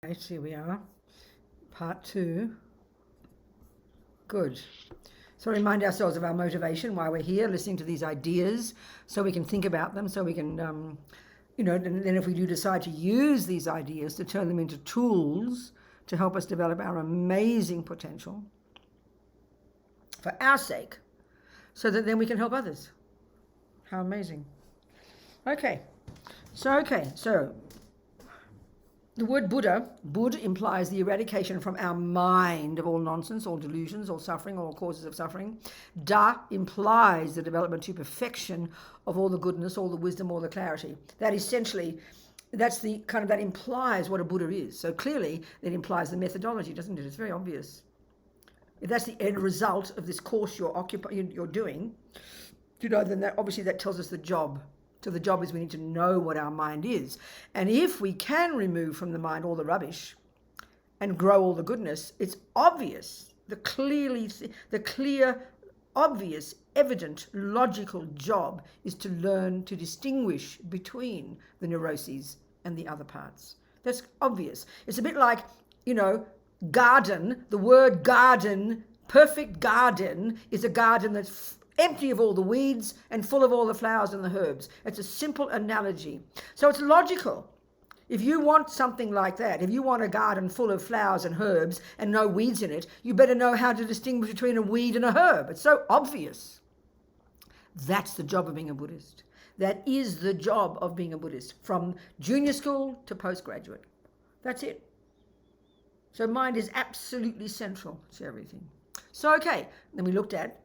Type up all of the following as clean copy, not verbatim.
Right, here we are, part 2. Good. So remind ourselves of our motivation, why we're here, listening to these ideas, so we can think about them, so we can, and then if we do decide to use these ideas to turn them into tools to help us develop our amazing potential for our sake, so that then we can help others. How amazing. Okay, so the word Buddha, Bud implies the eradication from our mind of all nonsense, all delusions, all suffering, all causes of suffering. Da implies the development to perfection of all the goodness, all the wisdom, all the clarity. That essentially, that implies what a Buddha is. So clearly, it implies the methodology, doesn't it? It's very obvious. If that's the end result of this course you're doing, then that tells us the job. So the job is we need to know what our mind is. And if we can remove from the mind all the rubbish and grow all the goodness, it's obvious, the clear, obvious, evident, logical job is to learn to distinguish between the neuroses and the other parts. That's obvious. It's a bit like, garden, the word garden, perfect garden is a garden that's empty of all the weeds and full of all the flowers and the herbs. It's a simple analogy. So it's logical. If you want something like that, if you want a garden full of flowers and herbs and no weeds in it, you better know how to distinguish between a weed and a herb. It's so obvious. That's the job of being a Buddhist. That is the job of being a Buddhist, from junior school to postgraduate. That's it. So mind is absolutely central to everything. So, then we looked at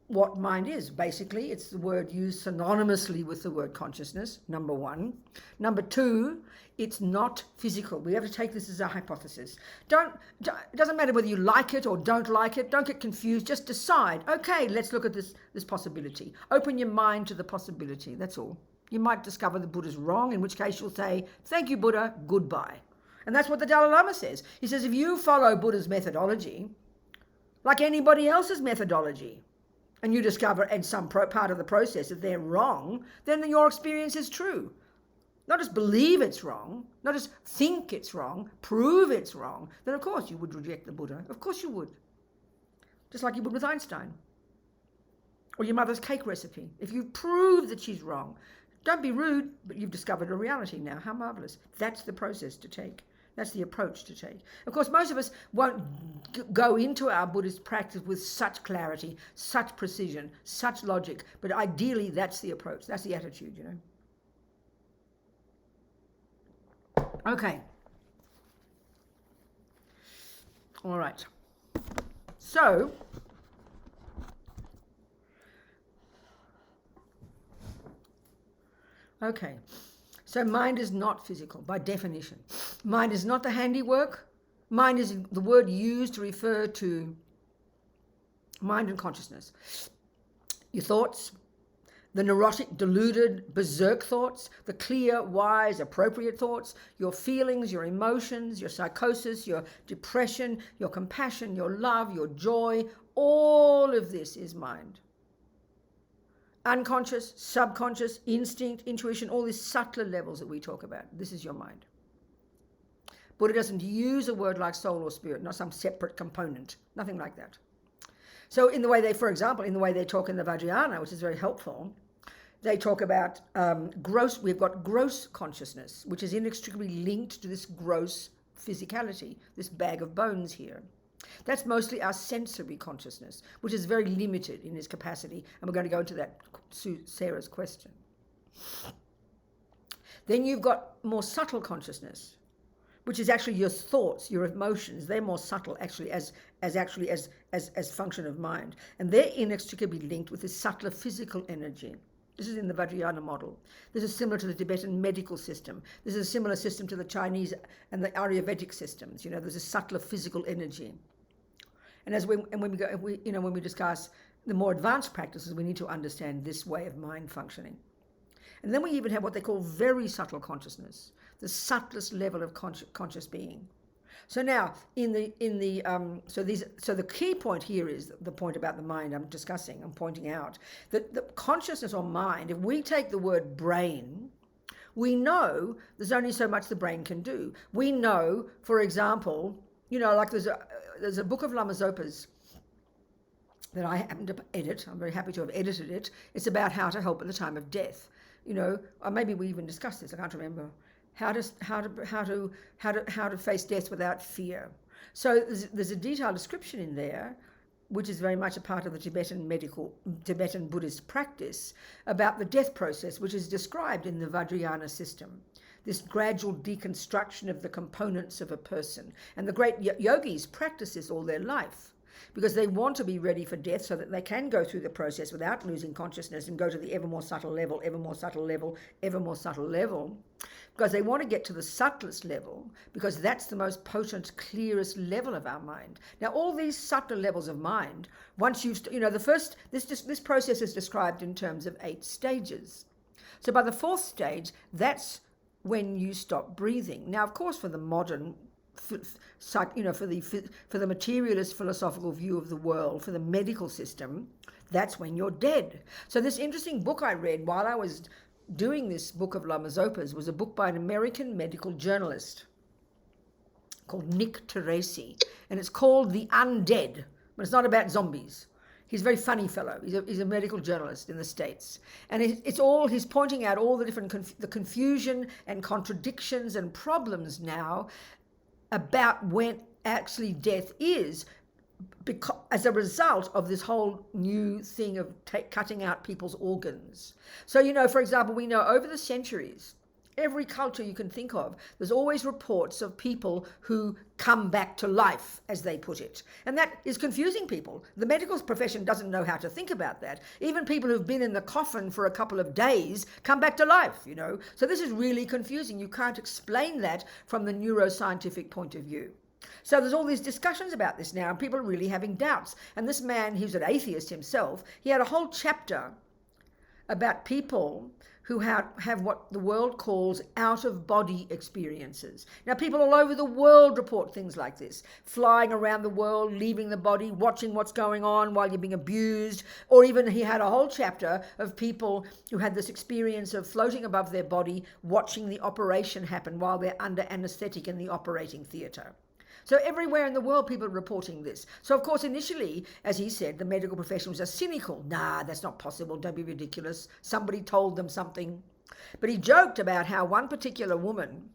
what mind is. Basically, it's the word used synonymously with the word consciousness, number 1. Number 2, it's not physical. We have to take this as a hypothesis. It doesn't matter whether you like it or don't like it. Don't get confused. Just decide, let's look at this possibility. Open your mind to the possibility. That's all. You might discover the Buddha's wrong, in which case you'll say, thank you, Buddha, goodbye. And that's what the Dalai Lama says. He says, if you follow Buddha's methodology, like anybody else's methodology, and you discover in some part of the process that they're wrong, then your experience is true. Not just believe it's wrong, not just think it's wrong, prove it's wrong, then of course you would reject the Buddha. Of course you would. Just like you would with Einstein. Or your mother's cake recipe. If you prove that she's wrong, don't be rude, but you've discovered a reality now. How marvelous. That's the process to take. That's the approach to take. Of course, most of us won't go into our Buddhist practice with such clarity, such precision, such logic, but ideally that's the approach, that's the attitude, Okay. All right. So, So mind is not physical, by definition. Mind is not the handiwork. Mind is the word used to refer to mind and consciousness. Your thoughts, the neurotic, deluded, berserk thoughts, the clear, wise, appropriate thoughts, your feelings, your emotions, your psychosis, your depression, your compassion, your love, your joy, all of this is mind. Unconscious, subconscious, instinct, intuition, all these subtler levels that we talk about. This is your mind. Buddha doesn't use a word like soul or spirit, not some separate component, nothing like that. So in the way they talk in the Vajrayana, which is very helpful, they talk about we've got gross consciousness, which is inextricably linked to this gross physicality, this bag of bones here. That's mostly our sensory consciousness, which is very limited in its capacity. And we're going to go into that, Sarah's question. Then you've got more subtle consciousness, which is actually your thoughts, your emotions. They're more subtle actually as function of mind. And they're inextricably linked with this subtler physical energy. This is in the Vajrayana model. This is similar to the Tibetan medical system. This is a similar system to the Chinese and the Ayurvedic systems. There's a subtler physical energy. And when we discuss the more advanced practices, we need to understand this way of mind functioning. And then we even have what they call very subtle consciousness, the subtlest level of conscious being. So now, so the key point here is the point about the mind I'm pointing out, that the consciousness or mind, if we take the word brain, We know there's only so much the brain can do. We know, for example, like there's a book of Lama Zopa's that I happen to edit. I'm very happy to have edited it. It's about how to help at the time of death. Or maybe we even discussed this. I can't remember how to face death without fear. So there's a detailed description in there, which is very much a part of the Tibetan Buddhist practice, about the death process, which is described in the Vajrayana system. This gradual deconstruction of the components of a person. And the great yogis practice this all their life, because they want to be ready for death so that they can go through the process without losing consciousness and go to the ever more subtle level, ever more subtle level, ever more subtle level, because they want to get to the subtlest level, because that's the most potent, clearest level of our mind. Now, all these subtle levels of mind, once you've, this process is described in terms of 8 stages. So by the 4th stage, that's when you stop breathing. Now, of course, for the modern for the materialist philosophical view of the world, for the medical system, that's when you're dead. So this interesting book I read while I was doing this book of Lama Zopa's was a book by an American medical journalist called Nick Teresi, and it's called The Undead, but it's not about zombies. He's a very funny fellow. He's a medical journalist in the States. And he's pointing out all the different the confusion and contradictions and problems now about when actually death is, because as a result of this whole new thing of cutting out people's organs. So, for example, we know over the centuries, every culture you can think of, there's always reports of people who come back to life, as they put it. And that is confusing people. The medical profession doesn't know how to think about that. Even people who've been in the coffin for a couple of days come back to life, So this is really confusing. You can't explain that from the neuroscientific point of view. So there's all these discussions about this now, and people are really having doubts. And this man, who's an atheist himself, he had a whole chapter about people who have what the world calls out-of-body experiences. Now, people all over the world report things like this, flying around the world, leaving the body, watching what's going on while you're being abused, or even he had a whole chapter of people who had this experience of floating above their body, watching the operation happen while they're under anesthetic in the operating theatre. So everywhere in the world, people are reporting this. So, of course, initially, as he said, the medical profession was cynical. Nah, that's not possible. Don't be ridiculous. Somebody told them something. But he joked about how one particular woman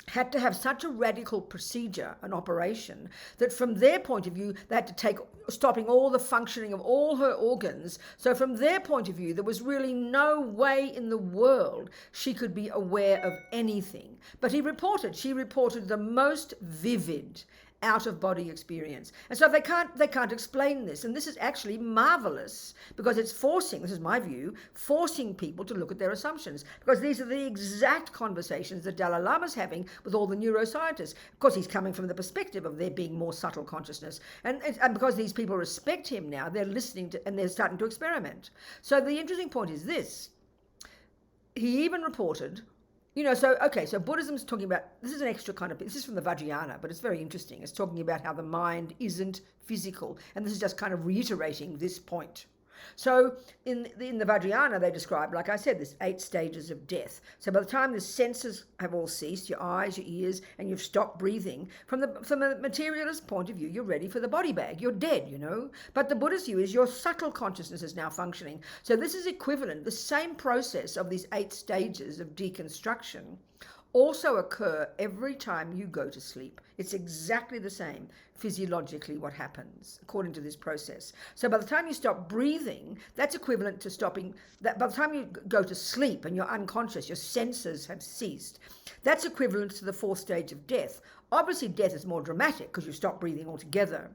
had to have such a radical procedure, an operation, that from their point of view, they had to stopping all the functioning of all her organs. So from their point of view, there was really no way in the world she could be aware of anything. But she reported the most vivid out-of-body experience. And so they can't explain this. And this is actually marvelous, because it's forcing, this is my view, forcing people to look at their assumptions, because these are the exact conversations that Dalai Lama's having with all the neuroscientists. Of course, he's coming from the perspective of there being more subtle consciousness. And because these people respect him now, they're listening to, and they're starting to experiment. So the interesting point is this. He even reported, so Buddhism's talking about, this is an extra kind of, this is from the Vajrayana, but it's very interesting. It's talking about how the mind isn't physical. And this is just kind of reiterating this point. So in the Vajrayana, they describe, like I said, this 8 stages of death. So by the time the senses have all ceased, your eyes, your ears, and you've stopped breathing, from the materialist point of view, you're ready for the body bag. You're dead, But the Buddhist view is your subtle consciousness is now functioning. So this is equivalent. The same process of these 8 stages of deconstruction also occur every time you go to sleep. It's exactly the same physiologically what happens according to this process. So by the time you stop breathing, that's equivalent to stopping that. By the time you go to sleep and you're unconscious, your senses have ceased, that's equivalent to the 4th stage of death. Obviously death is more dramatic because you stop breathing altogether,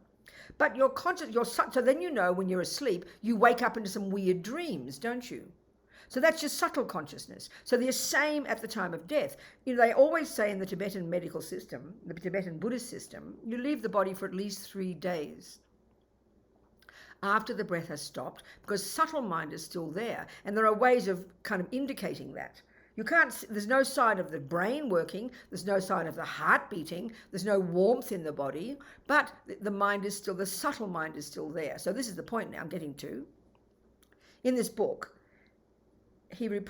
but you're conscious, so then when you're asleep, you wake up into some weird dreams, don't you? So that's just subtle consciousness. So they're same at the time of death. They always say in the Tibetan medical system, the Tibetan Buddhist system, you leave the body for at least 3 days after the breath has stopped, because subtle mind is still there. And there are ways of kind of indicating that. There's no sign of the brain working, there's no sign of the heart beating, there's no warmth in the body, but the subtle mind is still there. So this is the point now I'm getting to. In this book, the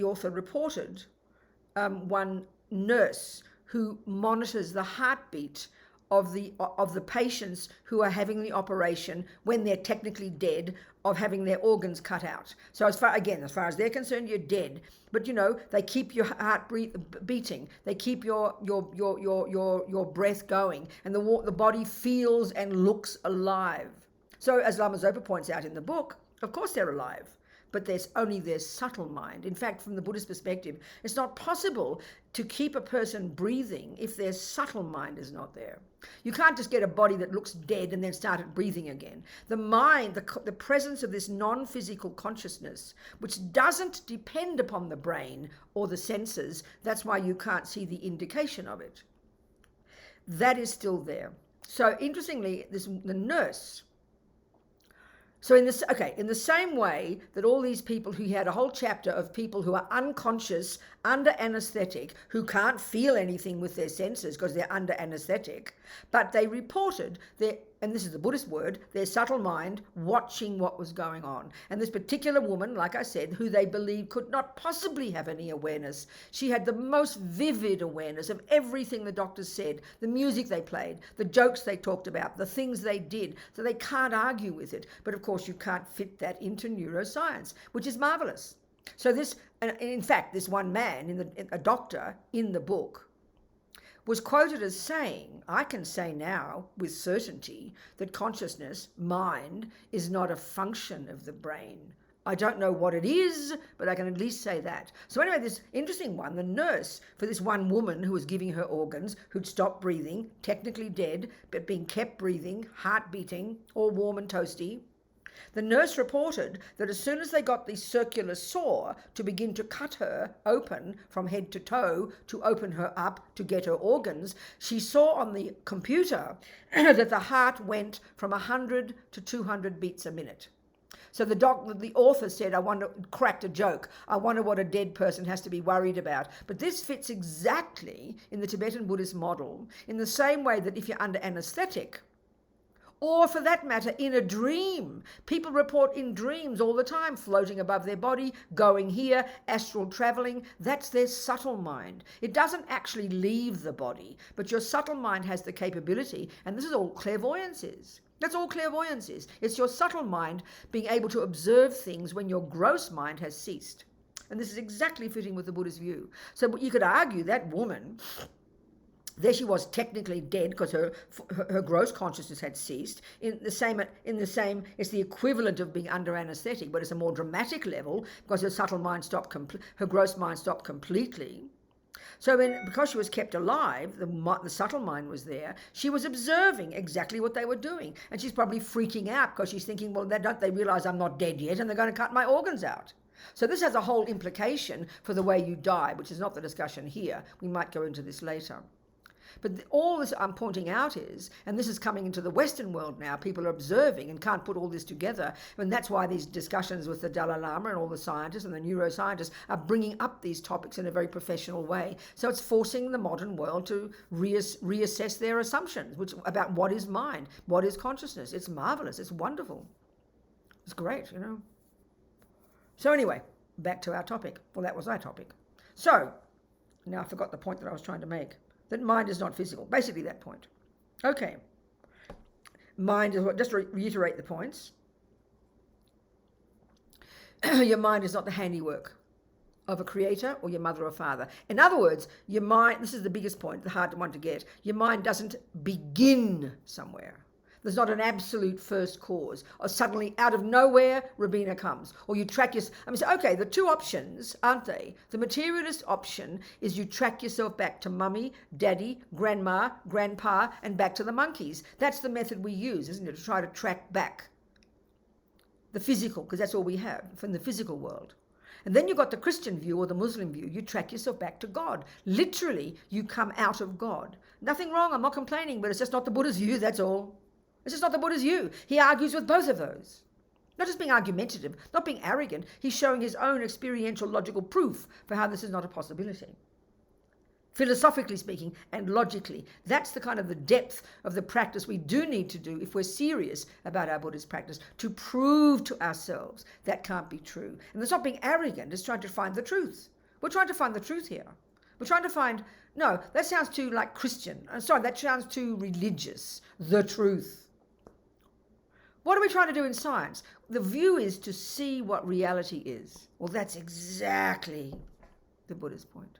author reported one nurse who monitors the heartbeat of the patients who are having the operation when they're technically dead, of having their organs cut out. So as far as they're concerned, you're dead. But they keep your heart beating. They keep your breath going, and the body feels and looks alive. So as Lama Zopa points out in the book, of course they're alive, but there's only their subtle mind. In fact, from the Buddhist perspective, it's not possible to keep a person breathing if their subtle mind is not there. You can't just get a body that looks dead and then start it breathing again. The mind, the presence of this non-physical consciousness, which doesn't depend upon the brain or the senses, that's why you can't see the indication of it. That is still there. So interestingly, the nurse. So in the same way that all these people, who had a whole chapter of people who are unconscious, under anesthetic, who can't feel anything with their senses because they're under anesthetic, but they reported and this is the Buddhist word, their subtle mind watching what was going on. And this particular woman, like I said, who they believed could not possibly have any awareness, she had the most vivid awareness of everything the doctors said, the music they played, the jokes they talked about, the things they did, so they can't argue with it. But of course you can't fit that into neuroscience, which is marvelous. So in fact, this one man, a doctor in the book, was quoted as saying, I can say now with certainty that consciousness, mind, is not a function of the brain. I don't know what it is, but I can at least say that. So anyway, this interesting one, the nurse for this one woman who was giving her organs, who'd stopped breathing, technically dead, but being kept breathing, heart beating, all warm and toasty. The nurse reported that as soon as they got the circular saw to begin to cut her open from head to toe, to open her up to get her organs, she saw on the computer that the heart went from 100 to 200 beats a minute. So the author said, cracked a joke. I wonder what a dead person has to be worried about. But this fits exactly in the Tibetan Buddhist model, in the same way that if you're under anesthetic, or for that matter, in a dream. People report in dreams all the time, floating above their body, going here, astral traveling. That's their subtle mind. It doesn't actually leave the body, but your subtle mind has the capability, and this is all clairvoyance is. That's all clairvoyance is. It's your subtle mind being able to observe things when your gross mind has ceased. And this is exactly fitting with the Buddhist view. So you could argue that woman, there she was technically dead because her gross consciousness had ceased. In the same, it's the equivalent of being under anesthetic, but it's a more dramatic level because her subtle mind her gross mind stopped completely. So because she was kept alive, the subtle mind was there. She was observing exactly what they were doing, and she's probably freaking out because she's thinking, well, don't they realize I'm not dead yet, and they're going to cut my organs out? So this has a whole implication for the way you die, which is not the discussion here. We might go into this later. But all this I'm pointing out is, and this is coming into the Western world now, people are observing and can't put all this together, and that's why these discussions with the Dalai Lama and all the scientists and the neuroscientists are bringing up these topics in a very professional way. So it's forcing the modern world to reassess their assumptions about what is mind, what is consciousness. It's marvelous, it's wonderful, it's great, So anyway, back to our topic. Well, that was our topic. So, now I forgot the point that I was trying to make. That mind is not physical. Basically that point. Okay. Mind is what, just to reiterate the points. Your mind is not the handiwork of a creator or your mother or father. In other words, your mind, this is the biggest point, the hard one to get, your mind doesn't begin somewhere. There's not an absolute first cause, or suddenly out of nowhere, Robina comes. Or you track okay, the two options, aren't they? The materialist option is you track yourself back to mummy, daddy, grandma, grandpa, and back to the monkeys. That's the method we use, isn't it? To try to track back the physical, because that's all we have from the physical world. And then you've got the Christian view or the Muslim view. You track yourself back to God. Literally, you come out of God. Nothing wrong, I'm not complaining, but it's just not the Buddha's view, that's all. It's just not the Buddha's view. He argues with both of those. Not just being argumentative, not being arrogant. He's showing his own experiential logical proof for how this is not a possibility. philosophically speaking and logically. That's the kind of the depth of the practice we do need to do if we're serious about our Buddhist practice, to prove to ourselves that can't be true. And it's not being arrogant, it's trying to find the truth. We're trying to find the truth here. We're trying to find, no, that sounds too like Christian. Sorry, that sounds too religious. The truth. What are we trying to do in science? The view is to see what reality is. Well, that's exactly the Buddha's point.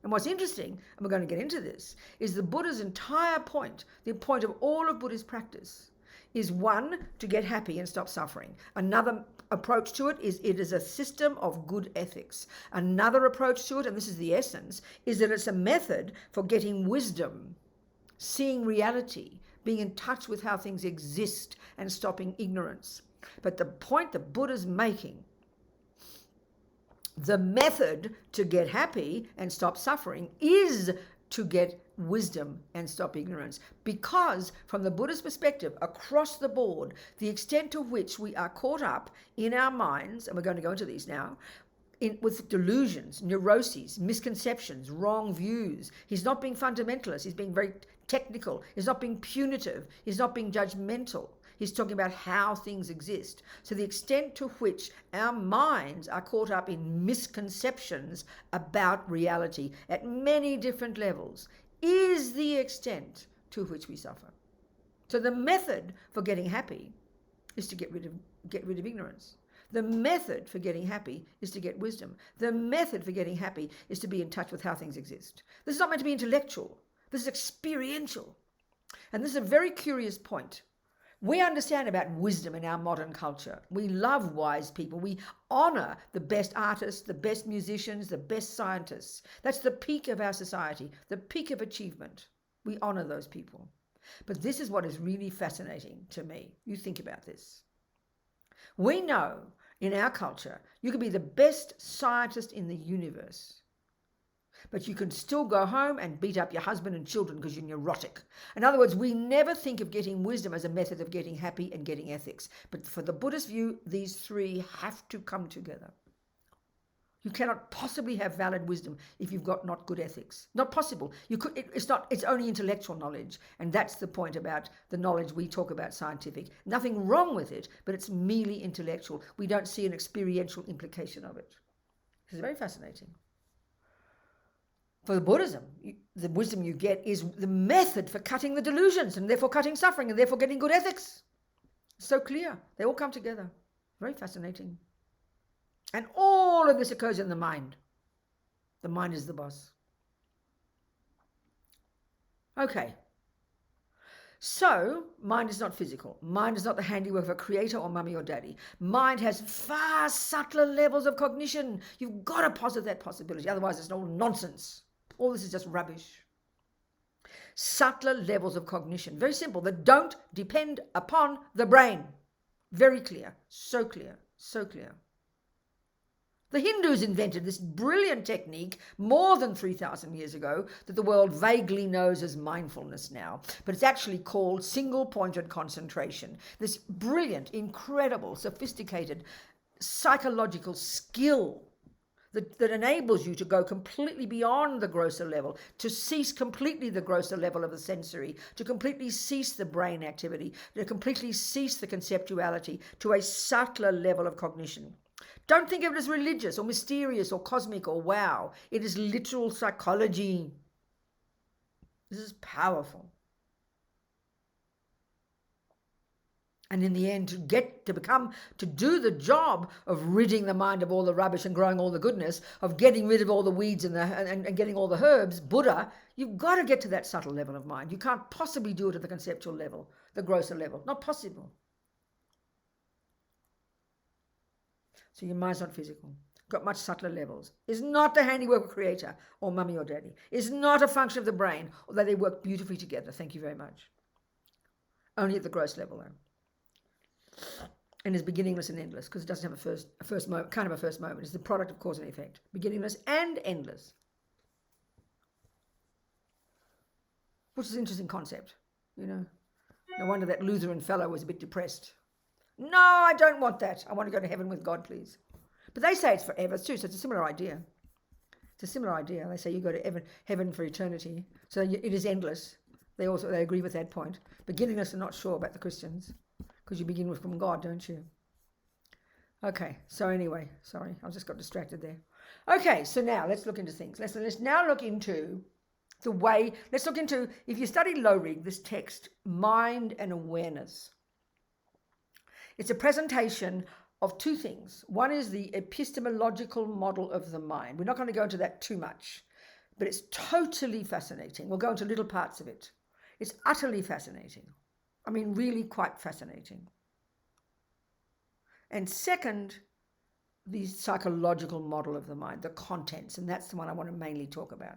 And what's interesting, and we're going to get into this, is the Buddha's entire point, the point of all of Buddhist practice, is one, to get happy and stop suffering. Another approach to it is a system of good ethics. Another approach to it, and this is the essence, is that it's a method for getting wisdom, seeing reality, being in touch with how things exist and stopping ignorance. But the point the Buddha's making, the method to get happy and stop suffering is to get wisdom and stop ignorance. Because from the Buddhist perspective, across the board, the extent to which we are caught up in our minds, and we're going to go into these now, with delusions, neuroses, misconceptions, wrong views. He's not being fundamentalist. He's being very technical. He's not being punitive. He's not being judgmental. He's talking about how things exist. So the extent to which our minds are caught up in misconceptions about reality at many different levels is the extent to which we suffer. So the method for getting happy is to get rid of ignorance. The method for getting happy is to get wisdom. The method for getting happy is to be in touch with how things exist. This is not meant to be intellectual. This is experiential. And this is a very curious point. We understand about wisdom in our modern culture. We love wise people. We honor the best artists, the best musicians, the best scientists. That's the peak of our society, the peak of achievement. We honor those people. But this is what is really fascinating to me. You think about this. We know in our culture, you could be the best scientist in the universe, but you can still go home and beat up your husband and children because you're neurotic. In other words, we never think of getting wisdom as a method of getting happy and getting ethics. But for the Buddhist view, these three have to come together. You cannot possibly have valid wisdom if you've got not good ethics. Not possible. It's only intellectual knowledge. And that's the point about the knowledge we talk about scientific. Nothing wrong with it, but it's merely intellectual. We don't see an experiential implication of it. This is very fascinating. For the Buddhism, the wisdom you get is the method for cutting the delusions and therefore cutting suffering and therefore getting good ethics. It's so clear. They all come together. Very fascinating. And all of this occurs in the mind. The mind is the boss. Okay. So, mind is not physical. Mind is not the handiwork of a creator or mummy or daddy. Mind has far subtler levels of cognition. You've got to posit that possibility. Otherwise, it's all nonsense. All this is just rubbish. Subtler levels of cognition. Very simple. That don't depend upon the brain. Very clear. So clear. So clear. The Hindus invented this brilliant technique more than 3,000 years ago that the world vaguely knows as mindfulness now, but it's actually called single-pointed concentration. This brilliant, incredible, sophisticated psychological skill that enables you to go completely beyond the grosser level, to cease completely the grosser level of the sensory, to completely cease the brain activity, to completely cease the conceptuality, to a subtler level of cognition. Don't think of it as religious or mysterious or cosmic or wow. It is literal psychology. This is powerful. And in the end, to do the job of ridding the mind of all the rubbish and growing all the goodness, of getting rid of all the weeds and getting all the herbs, Buddha, you've got to get to that subtle level of mind. You can't possibly do it at the conceptual level, the grosser level. Not possible. So your mind's not physical. Got much subtler levels. Is not the handiwork of creator or mummy or daddy. Is not a function of the brain, although they work beautifully together. Thank you very much. Only at the gross level, though. And is beginningless and endless, because it doesn't have a first moment, kind of a first moment. It's the product of cause and effect. Beginningless and endless. Which is an interesting concept, you know. No wonder that Lutheran fellow was a bit depressed. No, I don't want that. I want to go to heaven with God, please. But they say it's forever too, so it's a similar idea. It's a similar idea. They say you go to heaven for eternity. So it is endless. They agree with that point. Beginningless are not sure about the Christians, because you begin with from God, don't you? Okay, so anyway, sorry, I just got distracted there. Okay, so now let's look into things. Let's now look into the way, let's look into, if you study Lorig, this text, mind and awareness. It's a presentation of two things. One is the epistemological model of the mind. We're not going to go into that too much, but it's totally fascinating. We'll go into little parts of it. It's utterly fascinating. I mean, really quite fascinating. And second, the psychological model of the mind, the contents, and that's the one I want to mainly talk about.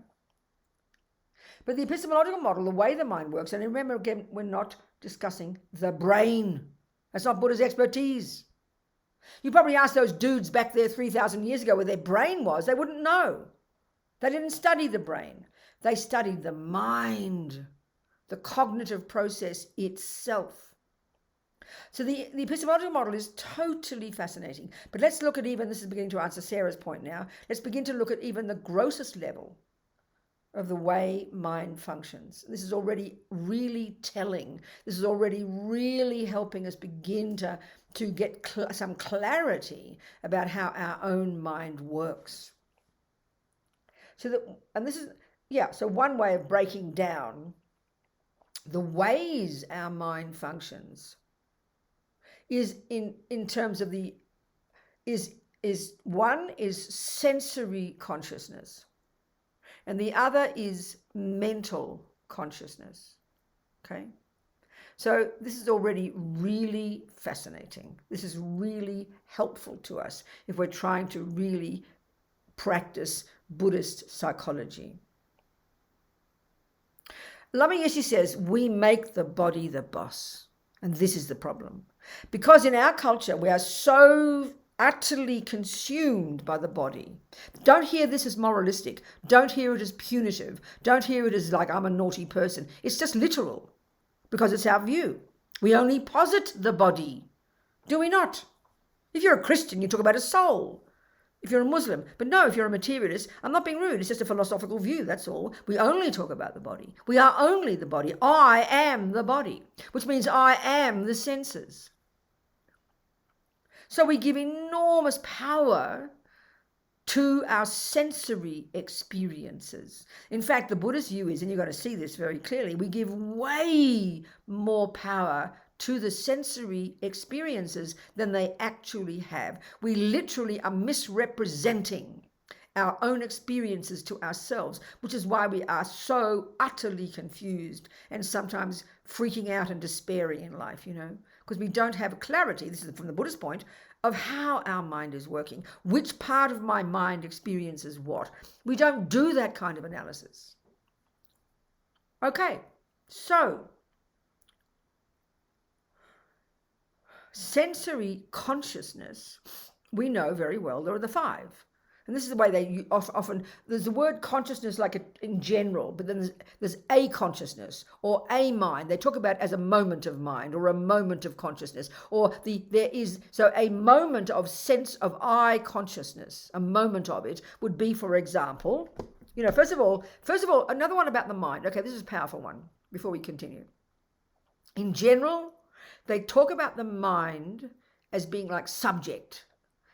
But the epistemological model, the way the mind works, and remember again, we're not discussing the brain. That's not Buddha's expertise. You probably asked those dudes back there 3,000 years ago where their brain was, they wouldn't know. They didn't study the brain. They studied the mind, the cognitive process itself. So the epistemological model is totally fascinating. But let's look at even, this is beginning to answer Sarah's point now, let's begin to look at even the grossest level of the way mind functions. This is already really telling. This is already really helping us begin to get some clarity about how our own mind works. So one way of breaking down the ways our mind functions is in terms of one is sensory consciousness, and the other is mental consciousness. Okay, so this is already really fascinating. This is really helpful to us if we're trying to really practice Buddhist psychology. Lama Yeshe says we make the body the boss, and this is the problem. Because in our culture, we are so utterly consumed by the body. Don't hear this as moralistic. Don't hear it as punitive. Don't hear it as like I'm a naughty person. It's just literal, because it's our view. We only posit the body, do we not? If you're a Christian, you talk about a soul. If you're a Muslim. But no, if you're a materialist, I'm not being rude. It's just a philosophical view, that's all. We only talk about the body. We are only the body. I am the body, which means I am the senses. So we give enormous power to our sensory experiences. In fact, the Buddhist view is, and you're going to see this very clearly, we give way more power to the sensory experiences than they actually have. We literally are misrepresenting our own experiences to ourselves, which is why we are so utterly confused and sometimes freaking out and despairing in life, because we don't have clarity, this is from the Buddhist point, of how our mind is working, which part of my mind experiences what. We don't do that kind of analysis. Okay, so sensory consciousness, we know very well there are the five. And this is the way they often, there's the word consciousness like in general, but then there's a consciousness or a mind. They talk about as a moment of mind or a moment of consciousness, or so a moment of sense of I consciousness, a moment of it would be, for example, first of all, another one about the mind. Okay, this is a powerful one before we continue. In general, they talk about the mind as being like subject,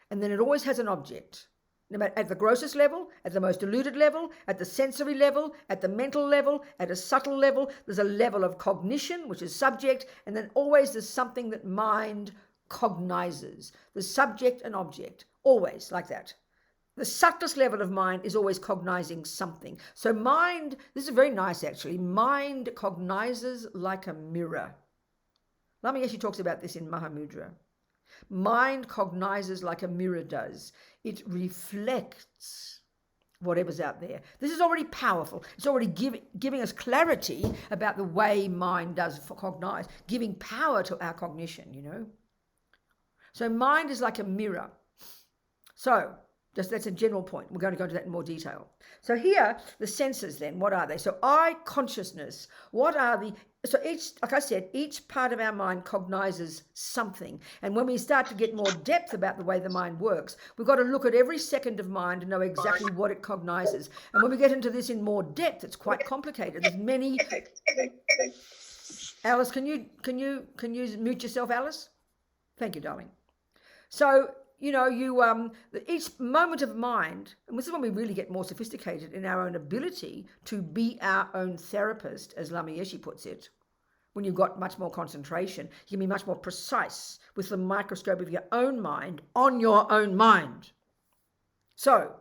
and then it always has an object. No matter at the grossest level, at the most diluted level, at the sensory level, at the mental level, at a subtle level, there's a level of cognition, which is subject, and then always there's something that mind cognizes. The subject and object, always like that. The subtlest level of mind is always cognizing something. So mind, this is very nice actually, mind cognizes like a mirror. Lama Yeshe talks about this in Mahamudra. Mind cognizes like a mirror does. It reflects whatever's out there. This is already powerful. It's already giving us clarity about the way mind does cognize, giving power to our cognition, So mind is like a mirror. So that's a general point. We're going to go into that in more detail. So here, the senses then, what are they? So I consciousness, So like I said, each part of our mind cognizes something. And when we start to get more depth about the way the mind works, we've got to look at every second of mind and know exactly what it cognizes. And when we get into this in more depth, it's quite complicated. There's many. Alice, can you mute yourself, Alice? Thank you, darling. So, each moment of mind, and this is when we really get more sophisticated in our own ability to be our own therapist, as Lama Yeshe puts it. When you've got much more concentration, you can be much more precise with the microscope of your own mind on your own mind. So,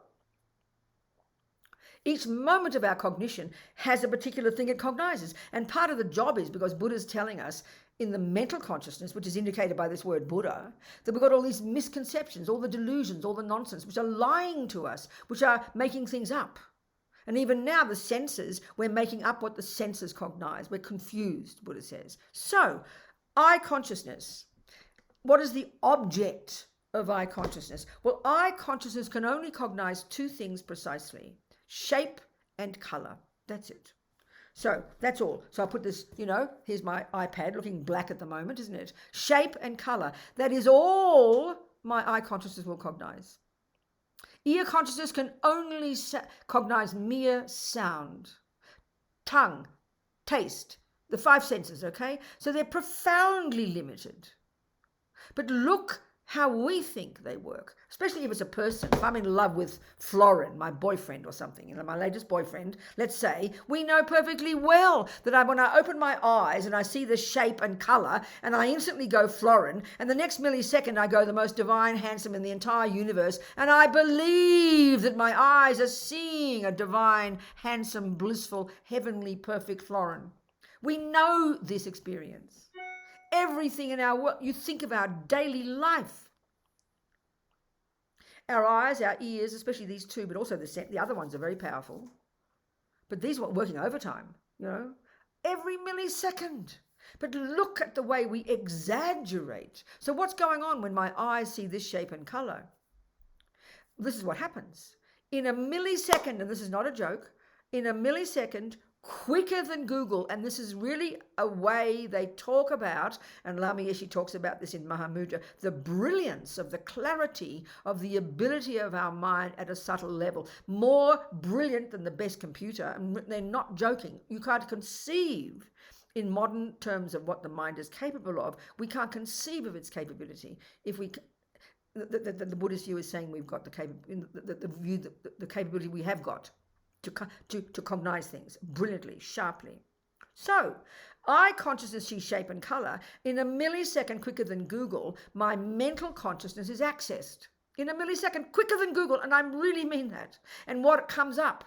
each moment of our cognition has a particular thing it cognizes. And part of the job is, because Buddha's telling us in the mental consciousness, which is indicated by this word Buddha, that we've got all these misconceptions, all the delusions, all the nonsense, which are lying to us, which are making things up. And even now, the senses, we're making up what the senses cognize. We're confused, Buddha says. So, eye consciousness. What is the object of eye consciousness? Well, eye consciousness can only cognize two things precisely: shape and color. That's it. So that's all. So I'll put this, here's my iPad looking black at the moment, isn't it? Shape and color. That is all my eye consciousness will cognize. Ear consciousness can only cognize mere sound. Tongue, taste, the five senses, okay? So they're profoundly limited. But look how we think they work, especially if it's a person. If I'm in love with Florin, my boyfriend or something, my latest boyfriend, let's say, we know perfectly well that when I open my eyes and I see the shape and color and I instantly go Florin, and the next millisecond I go the most divine, handsome in the entire universe, and I believe that my eyes are seeing a divine, handsome, blissful, heavenly, perfect Florin. We know this experience. Everything in our world, you think of our daily life. Our eyes, our ears, especially these two, but also the other ones are very powerful. But these are working overtime, every millisecond. But look at the way we exaggerate. So what's going on when my eyes see this shape and color? This is what happens. In a millisecond, and this is not a joke, in a millisecond, quicker than Google, and this is really a way they talk about, and Lama Yeshe talks about this in Mahamudra, the brilliance of the clarity of the ability of our mind at a subtle level, more brilliant than the best computer, and they're not joking. You can't conceive in modern terms of what the mind is capable of. We can't conceive of its capability. If we the Buddhist view is saying we've got the capability we have got to cognize things brilliantly, sharply. So, eye consciousness sees shape and color. In a millisecond quicker than Google, my mental consciousness is accessed. In a millisecond quicker than Google, and I really mean that. And what comes up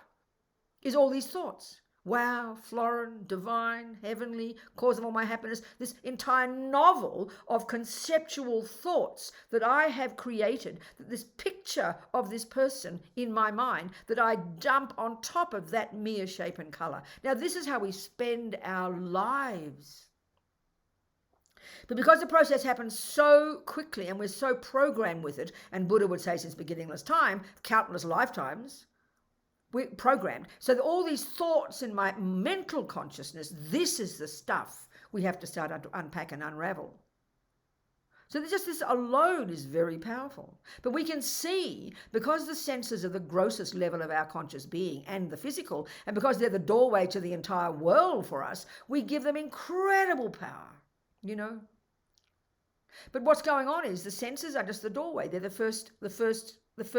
is all these thoughts. Wow, Florin, divine, heavenly, cause of all my happiness. This entire novel of conceptual thoughts that I have created, this picture of this person in my mind that I dump on top of that mere shape and color. Now, this is how we spend our lives. But because the process happens so quickly and we're so programmed with it, and Buddha would say since beginningless time, countless lifetimes, we're programmed. So that all these thoughts in my mental consciousness, this is the stuff we have to start to unpack and unravel. So just this alone is very powerful. But we can see, because the senses are the grossest level of our conscious being and the physical, and because they're the doorway to the entire world for us, we give them incredible power, But what's going on is the senses are just the doorway. They're the first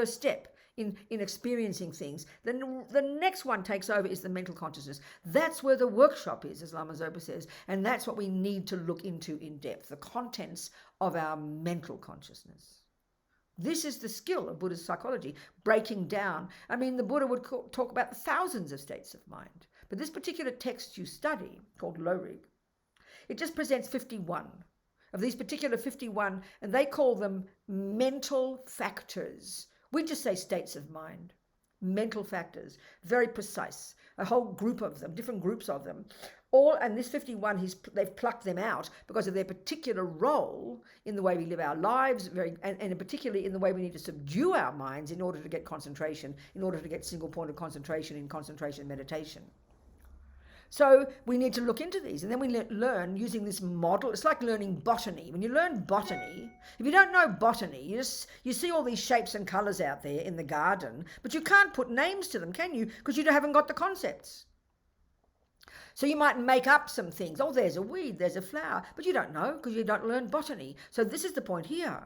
step in experiencing things. Then the next one takes over is the mental consciousness. That's where the workshop is, as Lama Zopa says, and that's what we need to look into in depth, the contents of our mental consciousness. This is the skill of Buddhist psychology, breaking down. I mean, the Buddha would talk about thousands of states of mind, but this particular text you study, called Lorig, it just presents 51 of these particular 51, and they call them mental factors. We just say states of mind, mental factors, very precise, a whole group of them, different groups of them. And this 51, they've plucked them out because of their particular role in the way we live our lives, and particularly in the way we need to subdue our minds in order to get concentration, in order to get single point of concentration in concentration meditation. So we need to look into these, and then we learn using this model. It's like learning botany. When you learn botany, if you don't know botany, you see all these shapes and colours out there in the garden, but you can't put names to them, can you? Because you haven't got the concepts. So you might make up some things. Oh, there's a weed, there's a flower, but you don't know because you don't learn botany. So this is the point here.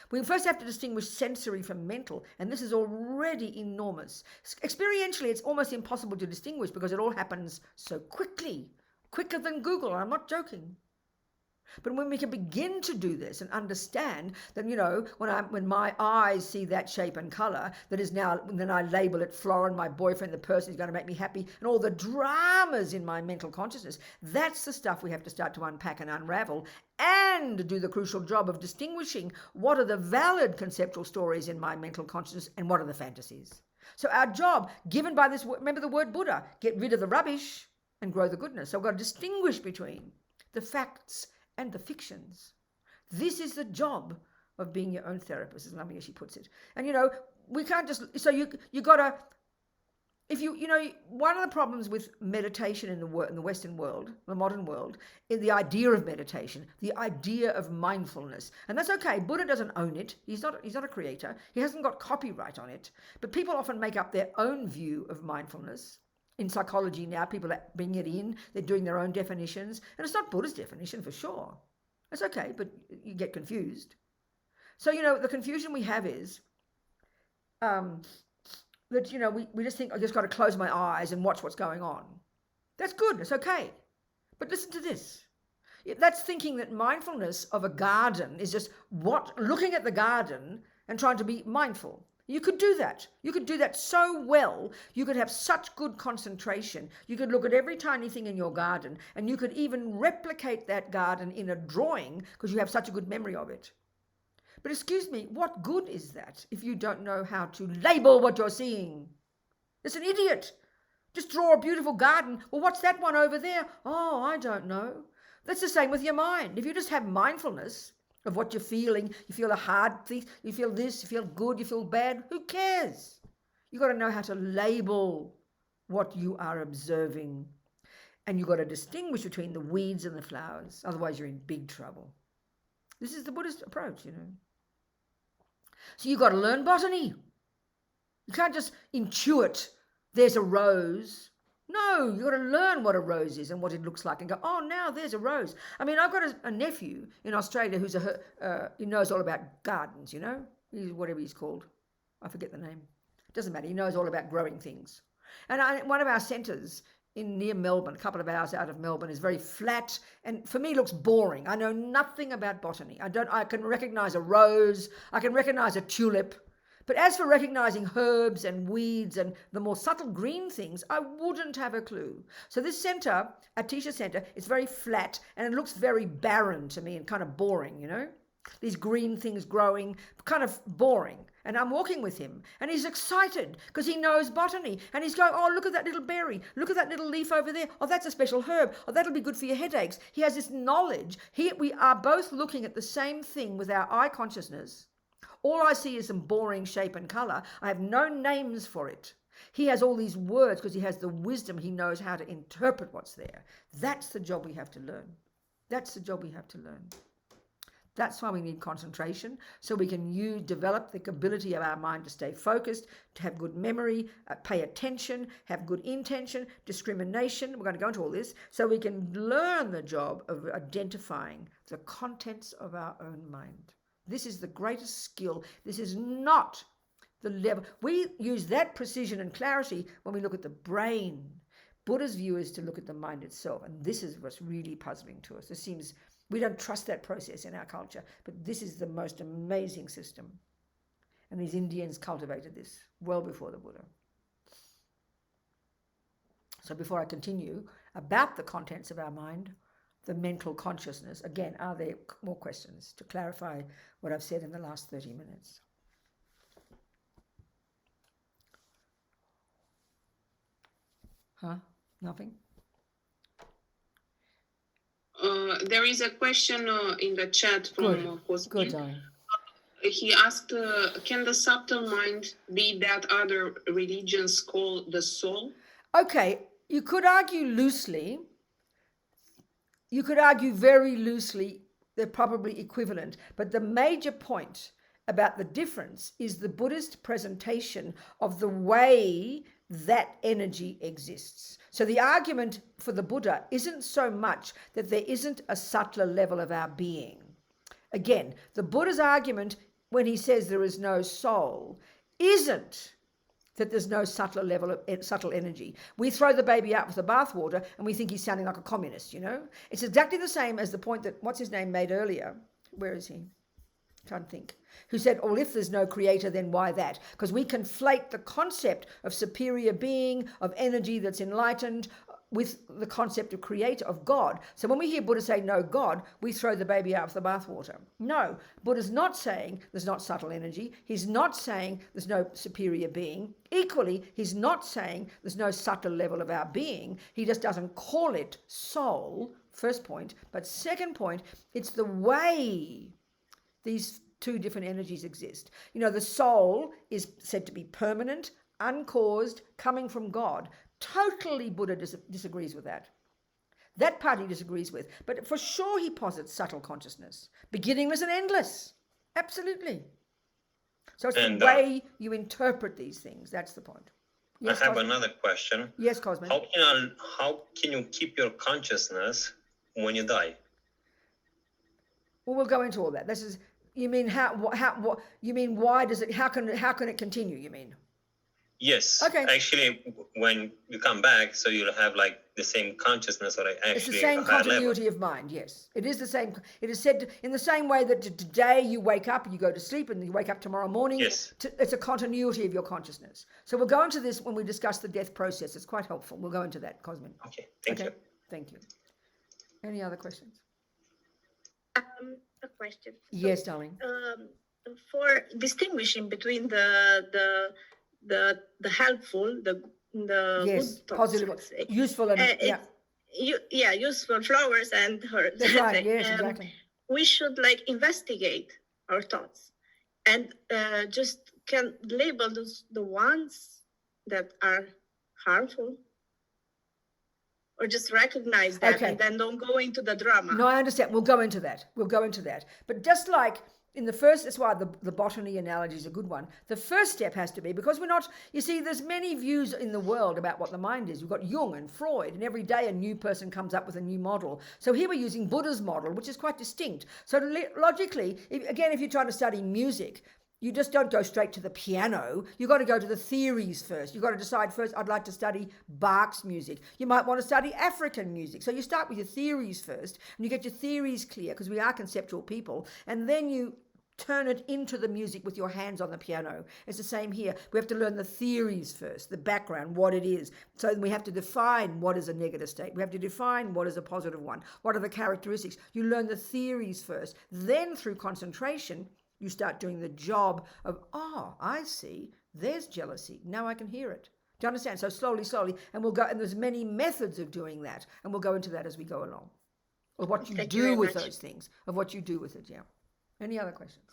We first have to distinguish sensory from mental, and this is already enormous. Experientially, it's almost impossible to distinguish because it all happens so quickly, quicker than Google, I'm not joking. But when we can begin to do this and understand that, when my eyes see that shape and colour, then I label it Florin, my boyfriend, the person who's going to make me happy, and all the dramas in my mental consciousness, that's the stuff we have to start to unpack and unravel, and do the crucial job of distinguishing what are the valid conceptual stories in my mental consciousness and what are the fantasies. So our job, given by this, remember the word Buddha, get rid of the rubbish and grow the goodness. So we've got to distinguish between the facts and the fictions. This is the job of being your own therapist, as lovely as she puts it. And we can't just, so you gotta, if one of the problems with meditation in the Western world, the modern world, is the idea of meditation, the idea of mindfulness. And that's okay. Buddha doesn't own it. He's not a creator. He hasn't got copyright on it. But people often make up their own view of mindfulness. In psychology now, people bring it in, they're doing their own definitions, and it's not Buddha's definition for sure. That's okay, but you get confused. So, the confusion we have is that, we just think, I just got to close my eyes and watch what's going on. That's good, it's okay. But listen to this. That's thinking that mindfulness of a garden is just looking at the garden and trying to be mindful. You could do that. You could do that so well. You could have such good concentration. You could look at every tiny thing in your garden, and you could even replicate that garden in a drawing because you have such a good memory of it. But excuse me, what good is that if you don't know how to label what you're seeing? It's an idiot. Just draw a beautiful garden. Well, what's that one over there? Oh, I don't know. That's the same with your mind. If you just have mindfulness of what you're feeling, you feel a hard thing, you feel this, you feel good, you feel bad, who cares? You've got to know how to label what you are observing. And you've got to distinguish between the weeds and the flowers. Otherwise, you're in big trouble. This is the Buddhist approach, So you've got to learn botany. You can't just intuit, there's a rose. No, you've got to learn what a rose is and what it looks like and go, oh, now there's a rose. I mean, I've got a nephew in Australia who's he knows all about gardens, He's whatever he's called. I forget the name. It doesn't matter. He knows all about growing things. And one of our centres near Melbourne, a couple of hours out of Melbourne, is very flat and for me looks boring. I know nothing about botany. I can recognise a rose. I can recognise a tulip. But as for recognising herbs and weeds and the more subtle green things, I wouldn't have a clue. So this centre, Atisha Centre, is very flat and it looks very barren to me and kind of boring, These green things growing, kind of boring. And I'm walking with him and he's excited because he knows botany. And he's going, oh, look at that little berry. Look at that little leaf over there. Oh, that's a special herb. Oh, that'll be good for your headaches. He has this knowledge. Here we are both looking at the same thing with our eye consciousness. All I see is some boring shape and colour. I have no names for it. He has all these words because he has the wisdom. He knows how to interpret what's there. That's the job we have to learn. That's the job we have to learn. That's why we need concentration, so we can develop the ability of our mind to stay focused, to have good memory, pay attention, have good intention, discrimination. We're going to go into all this, so we can learn the job of identifying the contents of our own mind. This is the greatest skill. This is not the level. We use that precision and clarity when we look at the brain. Buddha's view is to look at the mind itself, and this is what's really puzzling to us. We don't trust that process in our culture, but this is the most amazing system. And these Indians cultivated this well before the Buddha. So before I continue about the contents of our mind, the mental consciousness, again, are there more questions to clarify what I've said in the last 30 minutes? Huh? Nothing? There is a question in the chat from Jose. Good, darling. He asked, can the subtle mind be that other religions call the soul? Okay, You could argue loosely, you could argue very loosely, they're probably equivalent. But the major point about the difference is the Buddhist presentation of the way that energy exists. So the argument for the Buddha isn't so much that there isn't a subtler level of our being. Again, the Buddha's argument when he says there is no soul isn't that there's no subtler level of subtle energy. We throw the baby out with the bathwater and we think he's sounding like a communist, you know? It's exactly the same as the point that, what's his name, made earlier. Where is he? I'm trying to think. Who said, well, if there's no creator, then why that? Because we conflate the concept of superior being, of energy that's enlightened, with the concept of creator, of God. So when we hear Buddha say no God, we throw the baby out with the bathwater. No, Buddha's not saying there's not subtle energy. He's not saying there's no superior being. Equally, he's not saying there's no subtle level of our being. He just doesn't call it soul, first point. But second point, it's the way these two different energies exist. You know, the soul is said to be permanent, uncaused, coming from God. Totally Buddha disagrees with that. That part he disagrees with. But for sure he posits subtle consciousness, beginningless and endless. Absolutely. So it's the way you interpret these things. That's the point. Yes, I have Cosmin? another question. Yes, Cosmin. How can you keep your consciousness when you die? Well, we'll go into all that. This is, you mean what you mean why does it, how can it continue, you mean? Yes. Okay. Actually, when you come back, so you'll have like the same consciousness, or actually it's the same continuity of mind. Yes, it is the same. It is said in the same way that today you wake up and you go to sleep, and you wake up tomorrow morning. Yes. It's a continuity of your consciousness. So we'll go into this when we discuss the death process. It's quite helpful. We'll go into that, Cosmin. Okay. Thank you. Thank you. Any other questions? A question. Yes, darling. For distinguishing between the helpful, the yes, good thoughts, positive, useful, and useful flowers and hurt. That's right. Yes, exactly. We should like investigate our thoughts and just can label the ones that are harmful, or just recognize that and then don't go into the drama. No, I understand. We'll go into that. But just like in the first, that's why the botany analogy is a good one. The first step has to be, because we're not, you see, there's many views in the world about what the mind is. You've got Jung and Freud, and every day a new person comes up with a new model. So here we're using Buddha's model, which is quite distinct. So logically, if you're trying to study music, you just don't go straight to the piano. You've got to go to the theories first. You've got to decide first, I'd like to study Bach's music. You might want to study African music. So you start with your theories first, and you get your theories clear, because we are conceptual people, and then you turn it into the music with your hands on the piano. It's the same here. We have to learn the theories first, the background, what it is. So we have to define what is a negative state. We have to define what is a positive one. What are the characteristics? You learn the theories first. Then through concentration, you start doing the job of, I see, there's jealousy. Now I can hear it. Do you understand? So slowly, and we'll go, and there's many methods of doing that, and we'll go into that as we go along. Or what you do with those things, of what you do with it, yeah. Any other questions?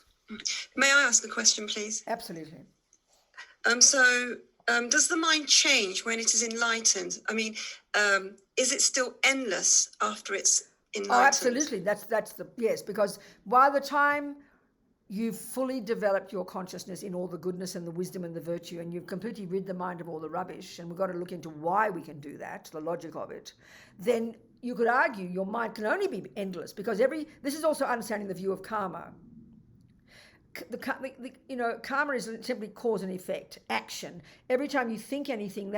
May I ask a question, please? Absolutely. Does the mind change when it is enlightened? I mean, is it still endless after it's enlightened? Oh, absolutely. That's yes, because by the time you've fully developed your consciousness in all the goodness and the wisdom and the virtue, and you've completely rid the mind of all the rubbish, and we've got to look into why we can do that, the logic of it, then you could argue your mind can only be endless, because this is also understanding the view of karma. Karma is simply cause and effect, action. Every time you think anything,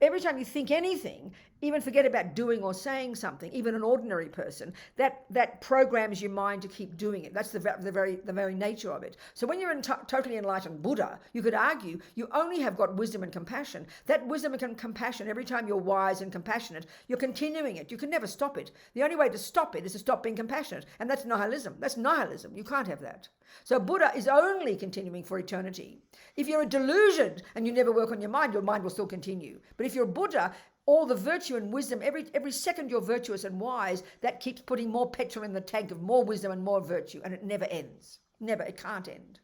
every time you think anything, even forget about doing or saying something, even an ordinary person, that programs your mind to keep doing it. That's the very nature of it. So when you're totally enlightened Buddha, you could argue you only have got wisdom and compassion. That wisdom and compassion, every time you're wise and compassionate, you're continuing it. You can never stop it. The only way to stop it is to stop being compassionate. And that's nihilism. That's nihilism. You can't have that. So Buddha is only continuing for eternity. If you're a delusion and you never work on your mind will still continue. But if you're a Buddha, all the virtue and wisdom, every second you're virtuous and wise, that keeps putting more petrol in the tank of more wisdom and more virtue, and it never ends. Never, it can't end.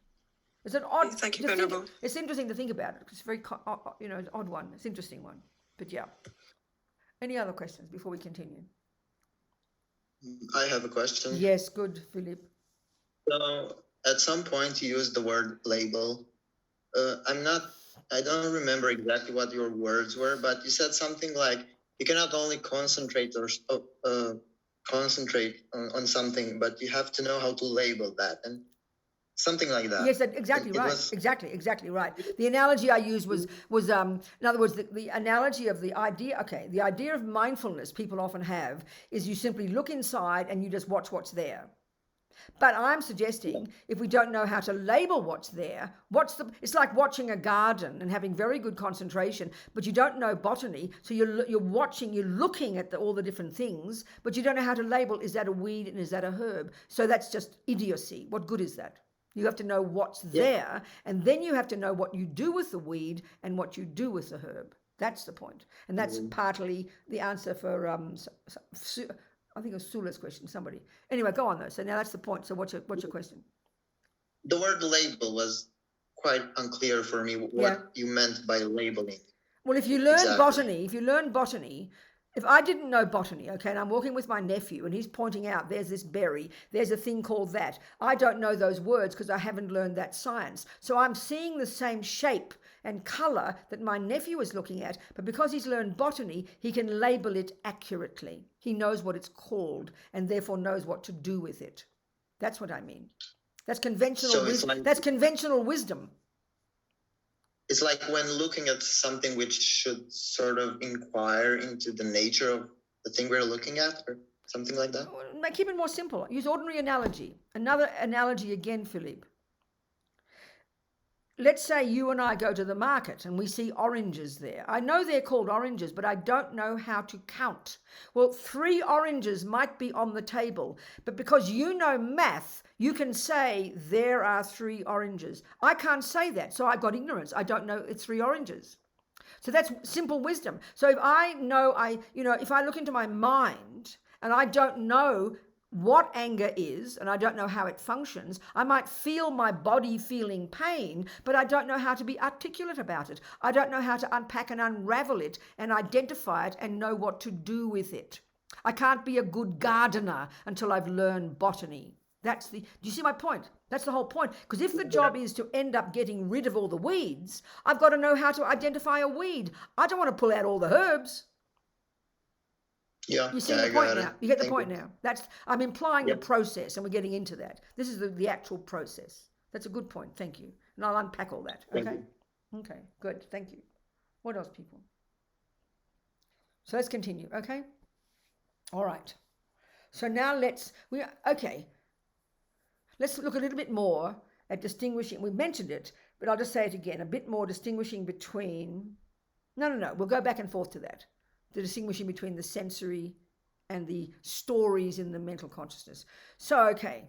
It's an odd. Thank you, Venerable. It's interesting to think about it. It's a very, an odd one. It's an interesting one. But yeah. Any other questions before we continue? I have a question. Yes, good, Philip. So at some point you used the word label. I don't remember exactly what your words were, but you said something like you cannot only concentrate on something, but you have to know how to label that, and something like that. Yes, exactly right. Exactly right. The analogy I used was in other words, the analogy of the idea. Okay, the idea of mindfulness people often have is you simply look inside and you just watch what's there. But I'm suggesting if we don't know how to label what's there, it's like watching a garden and having very good concentration, but you don't know botany, so you're looking at all the different things, but you don't know how to label, is that a weed and is that a herb? So that's just idiocy. What good is that? You have to know what's there, and then you have to know what you do with the weed and what you do with the herb. That's the point. And that's partly the answer for I think it was Sula's question, somebody. Anyway, go on though. So now that's the point. So what's your question? The word label was quite unclear for me what you meant by labeling. Well, if you learn botany, if I didn't know botany, okay, and I'm walking with my nephew and he's pointing out there's this berry, there's a thing called that. I don't know those words because I haven't learned that science. So I'm seeing the same shape and color that my nephew is looking at, but because he's learned botany, he can label it accurately. He knows what it's called and therefore knows what to do with it. That's what I mean. That's conventional wisdom. That's conventional wisdom. It's like when looking at something which should sort of inquire into the nature of the thing we're looking at, or something like that. Keep it more simple. Use ordinary analogy. Another analogy again, Philippe. Let's say you and I go to the market and we see oranges there. I know they're called oranges, but I don't know how to count. Well, 3 oranges might be on the table, but because you know math, you can say there are 3 oranges. I can't say that, so I've got ignorance. I don't know it's 3 oranges. So that's simple wisdom. So if I know, if I look into my mind and I don't know what anger is, and I don't know how it functions, I might feel my body feeling pain, but I don't know how to be articulate about it. I don't know how to unpack and unravel it and identify it and know what to do with it. I can't be a good gardener until I've learned botany. Do you see my point? That's the whole point. Because if the job is to end up getting rid of all the weeds, I've got to know how to identify a weed. I don't want to pull out all the herbs. Yeah, you see the point now. You get the point now. I'm implying the process, and we're getting into that. This is the actual process. That's a good point. Thank you. And I'll unpack all that. Okay. Okay. Good. Thank you. What else, people? So let's continue. Okay. All right. So now let's look a little bit more at distinguishing. We mentioned it, but I'll just say it again. A bit more distinguishing between. No. We'll go back and forth to that. The distinguishing between the sensory and the stories in the mental consciousness. So, okay,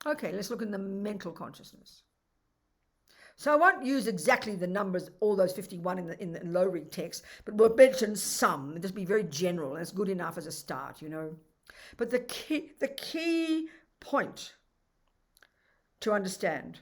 let's look in the mental consciousness. So I won't use exactly the numbers, all those 51 in the low read text, but we'll mention some. It'll just be very general, and it's good enough as a start, But the key point to understand,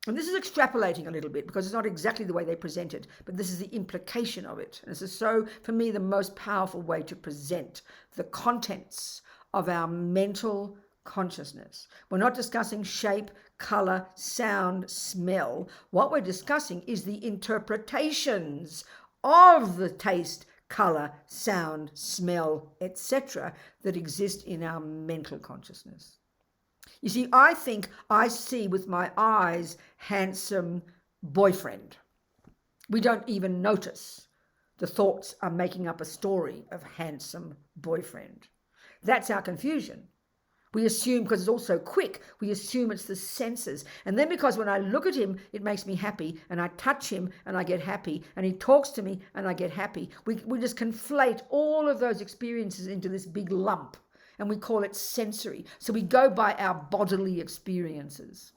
and this is extrapolating a little bit because it's not exactly the way they present it, but this is the implication of it. And this is for me, the most powerful way to present the contents of our mental consciousness. We're not discussing shape, color, sound, smell. What we're discussing is the interpretations of the taste, color, sound, smell, etc. that exist in our mental consciousness. You see, I think I see with my eyes handsome boyfriend. We don't even notice the thoughts are making up a story of handsome boyfriend. That's our confusion. We assume, because it's all so quick, we assume it's the senses. And then because when I look at him, it makes me happy, and I touch him and I get happy, and he talks to me and I get happy. We just conflate all of those experiences into this big lump. And we call it sensory. So we go by our bodily experiences.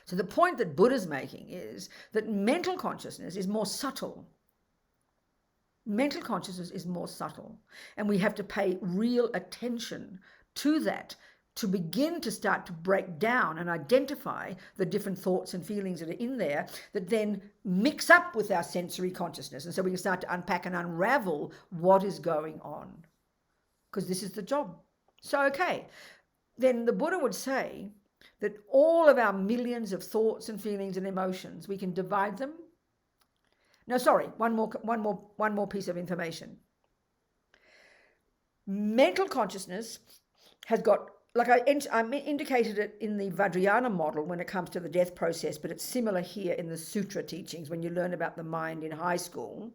So the point that Buddha's making is that mental consciousness is more subtle. Mental consciousness is more subtle. And we have to pay real attention to that to begin to start to break down and identify the different thoughts and feelings that are in there that then mix up with our sensory consciousness. And so we can start to unpack and unravel what is going on, because this is the job. So, okay, then the Buddha would say that all of our millions of thoughts and feelings and emotions, we can divide them. No, sorry, one more piece of information. Mental consciousness has got, like I indicated it in the Vajrayana model when it comes to the death process, but it's similar here in the sutra teachings when you learn about the mind in high school,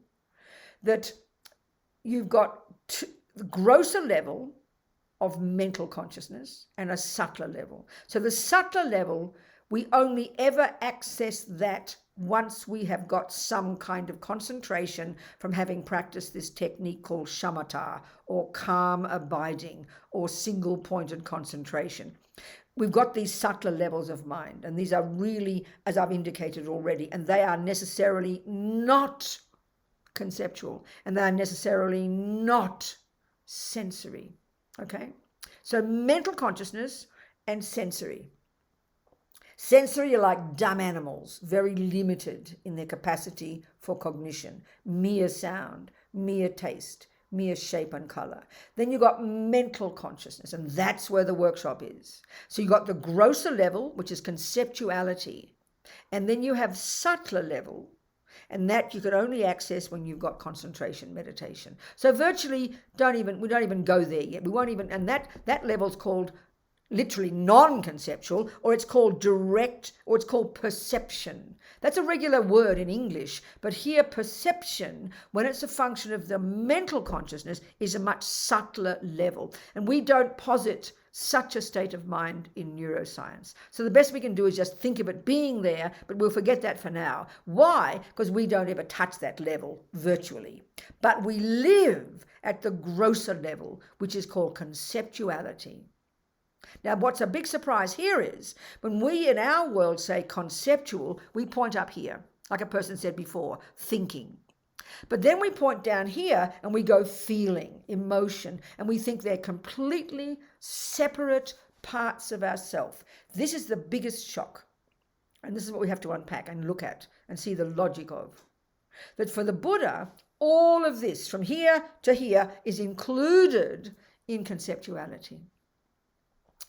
that you've got the grosser level of mental consciousness and a subtler level. So the subtler level, we only ever access that once we have got some kind of concentration from having practiced this technique called shamatha, or calm abiding, or single pointed concentration. We've got these subtler levels of mind, and these are really, as I've indicated already, and they are necessarily not conceptual, and they are necessarily not sensory. Okay, so mental consciousness and sensory. Sensory are like dumb animals, very limited in their capacity for cognition. Mere sound, mere taste, mere shape and color. Then you've got mental consciousness, and that's where the workshop is. So you've got the grosser level, which is conceptuality, and then you have subtler level, and that you can only access when you've got concentration meditation. So virtually we don't even go there yet. We won't even, and that level's called literally non-conceptual, or it's called direct, or it's called perception. That's a regular word in English, but here perception, when it's a function of the mental consciousness, is a much subtler level. And we don't posit such a state of mind in neuroscience. So the best we can do is just think of it being there, but we'll forget that for now. Why? Because we don't ever touch that level virtually. But we live at the grosser level, which is called conceptuality. Now, what's a big surprise here is when we in our world say conceptual, we point up here, like a person said before, thinking. But then we point down here and we go feeling, emotion, and we think they're completely separate parts of ourself. This is the biggest shock. And this is what we have to unpack and look at and see the logic of. That for the Buddha, all of this from here to here is included in conceptuality.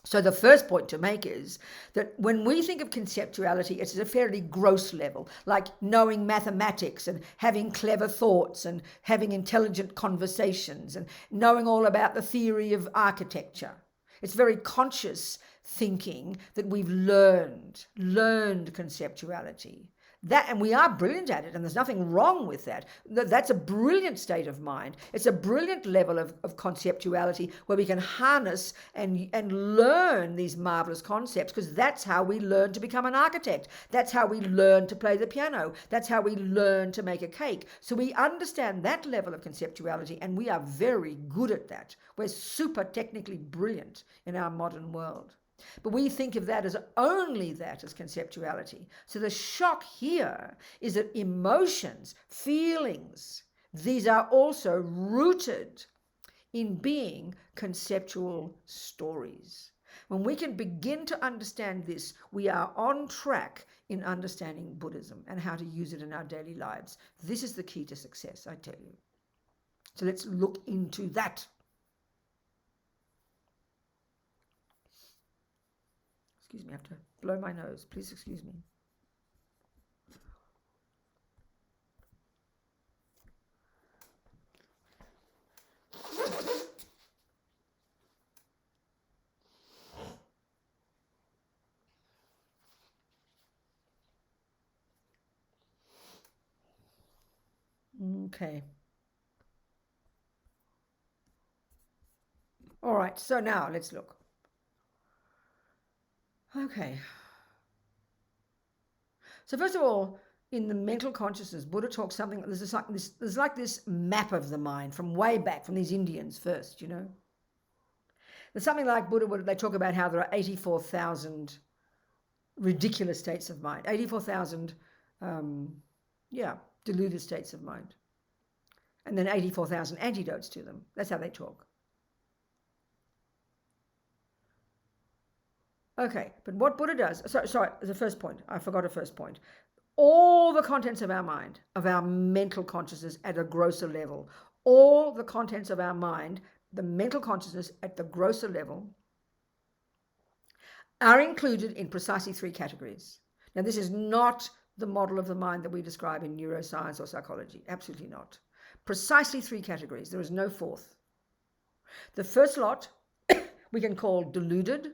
So the first point to make is that when we think of conceptuality, it's at a fairly gross level, like knowing mathematics and having clever thoughts and having intelligent conversations and knowing all about the theory of architecture. It's very conscious thinking that we've learned conceptuality. That, and we are brilliant at it, and there's nothing wrong with that. That's a brilliant state of mind. It's a brilliant level of conceptuality where we can harness and learn these marvelous concepts, because that's how we learn to become an architect. That's how we learn to play the piano. That's how we learn to make a cake. So we understand that level of conceptuality, and we are very good at that. We're super technically brilliant in our modern world. But we think of that as only that as conceptuality. So the shock here is that emotions, feelings, these are also rooted in being conceptual stories. When we can begin to understand this, we are on track in understanding Buddhism and how to use it in our daily lives. This is the key to success, I tell you. So let's look into that. Excuse me, I have to blow my nose. Please excuse me. Okay. All right, so now let's look. Okay. So first of all, in the mental consciousness, Buddha talks something, there's like this map of the mind from way back, from these Indians first, you know. There's something like Buddha, they talk about how there are 84,000 ridiculous states of mind, 84,000, deluded states of mind. And then 84,000 antidotes to them. That's how they talk. Okay, but what Buddha does, sorry, the first point, I forgot a first point. All the contents of our mind, of our mental consciousness at a grosser level, all the contents of our mind, the mental consciousness at the grosser level, are included in precisely three categories. Now, this is not the model of the mind that we describe in neuroscience or psychology. Absolutely not. Precisely three categories. There is no fourth. The first lot we can call deluded,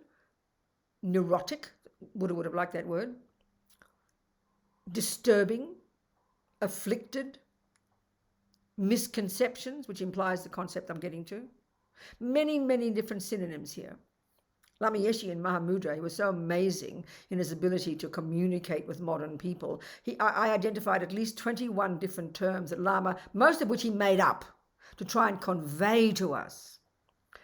neurotic, Buddha would have liked that word, disturbing, afflicted, misconceptions, which implies the concept I'm getting to. Many, many different synonyms here. Lama Yeshe in Mahamudra, was so amazing in his ability to communicate with modern people. I identified at least 21 different terms that Lama, most of which he made up, to try and convey to us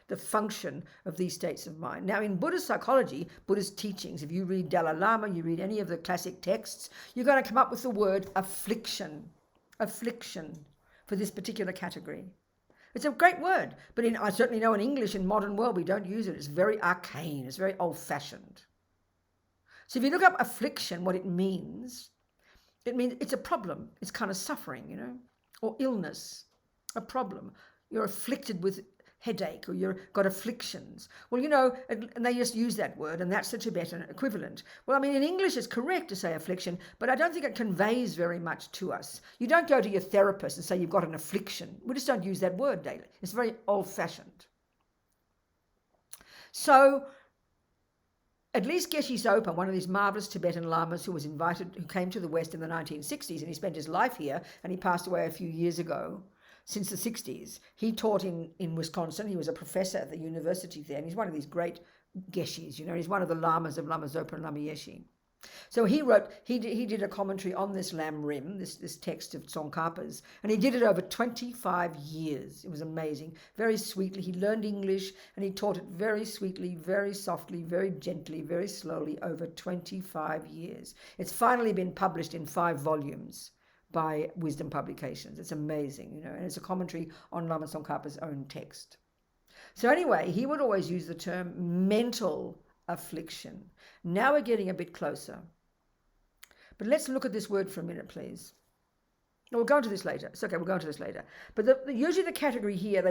the function of these states of mind. Now, in Buddhist psychology, Buddhist teachings, if you read Dalai Lama, you read any of the classic texts, you're going to come up with the word affliction for this particular category. It's a great word, but I certainly know in English, in modern world, we don't use it. It's very arcane. It's very old-fashioned. So if you look up affliction, what it means it's a problem. It's kind of suffering, or illness, a problem. You're afflicted with headache, or you've got afflictions. Well, and they just use that word, and that's the Tibetan equivalent. Well, in English it's correct to say affliction, but I don't think it conveys very much to us. You don't go to your therapist and say you've got an affliction. We just don't use that word daily. It's very old-fashioned. So, at least Geshe Sopa, one of these marvelous Tibetan lamas who came to the West in the 1960s, and he spent his life here, and he passed away a few years ago, since the 60s. He taught in Wisconsin. He was a professor at the university there, and he's one of these great Geshis, he's one of the lamas of Lama Zopa and Lama Yeshe. So he did a commentary on this Lam Rim, this text of Tsongkhapa's, and he did it over 25 years. It was amazing. Very sweetly. He learned English, and he taught it very sweetly, very softly, very gently, very slowly over 25 years. It's finally been published in 5 volumes by Wisdom Publications. It's amazing, and it's a commentary on Lama Tsongkhapa's own text. So anyway, he would always use the term mental affliction. Now we're getting a bit closer. But let's look at this word for a minute, please. No, we'll go into this later. It's okay, we'll go into this later. But usually the category here,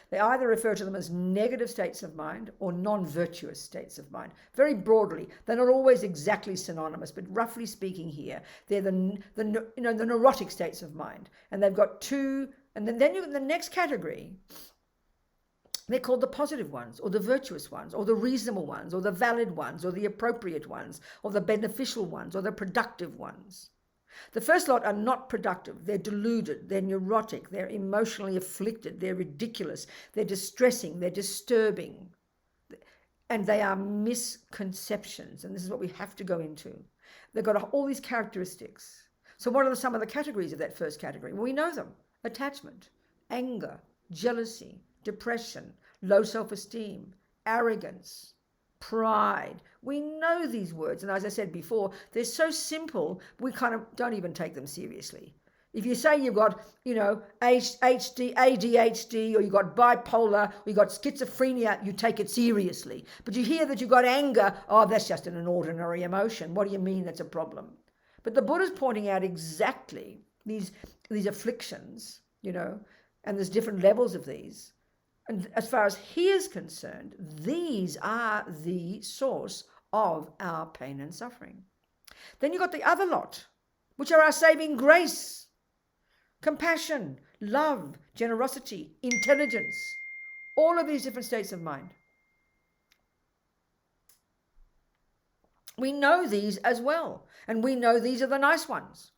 they either refer to them as negative states of mind or non-virtuous states of mind. Very broadly, they're not always exactly synonymous, but roughly speaking here, they're the neurotic states of mind. And they've got two, and then you the next category, they're called the positive ones, or the virtuous ones, or the reasonable ones, or the valid ones, or the appropriate ones, or the beneficial ones, or the productive ones. The first lot are not productive. They're deluded, they're neurotic, they're emotionally afflicted, they're ridiculous, they're distressing, they're disturbing, and they are misconceptions. And this is what we have to go into. They've got all these characteristics. So what are some of the categories of that first category? Well, we know them. Attachment, anger, jealousy, depression, low self-esteem, arrogance, pride. We know these words, and as I said before, they're so simple, we kind of don't even take them seriously. If you say you've got, HD, ADHD, or you've got bipolar, or you've got schizophrenia, you take it seriously. But you hear that you've got anger, that's just an ordinary emotion. What do you mean that's a problem? But the Buddha's pointing out exactly these afflictions, and there's different levels of these. And as far as he is concerned, these are the source of our pain and suffering. Then you've got the other lot, which are our saving grace, compassion, love, generosity, intelligence, all of these different states of mind. We know these as well, and we know these are the nice ones.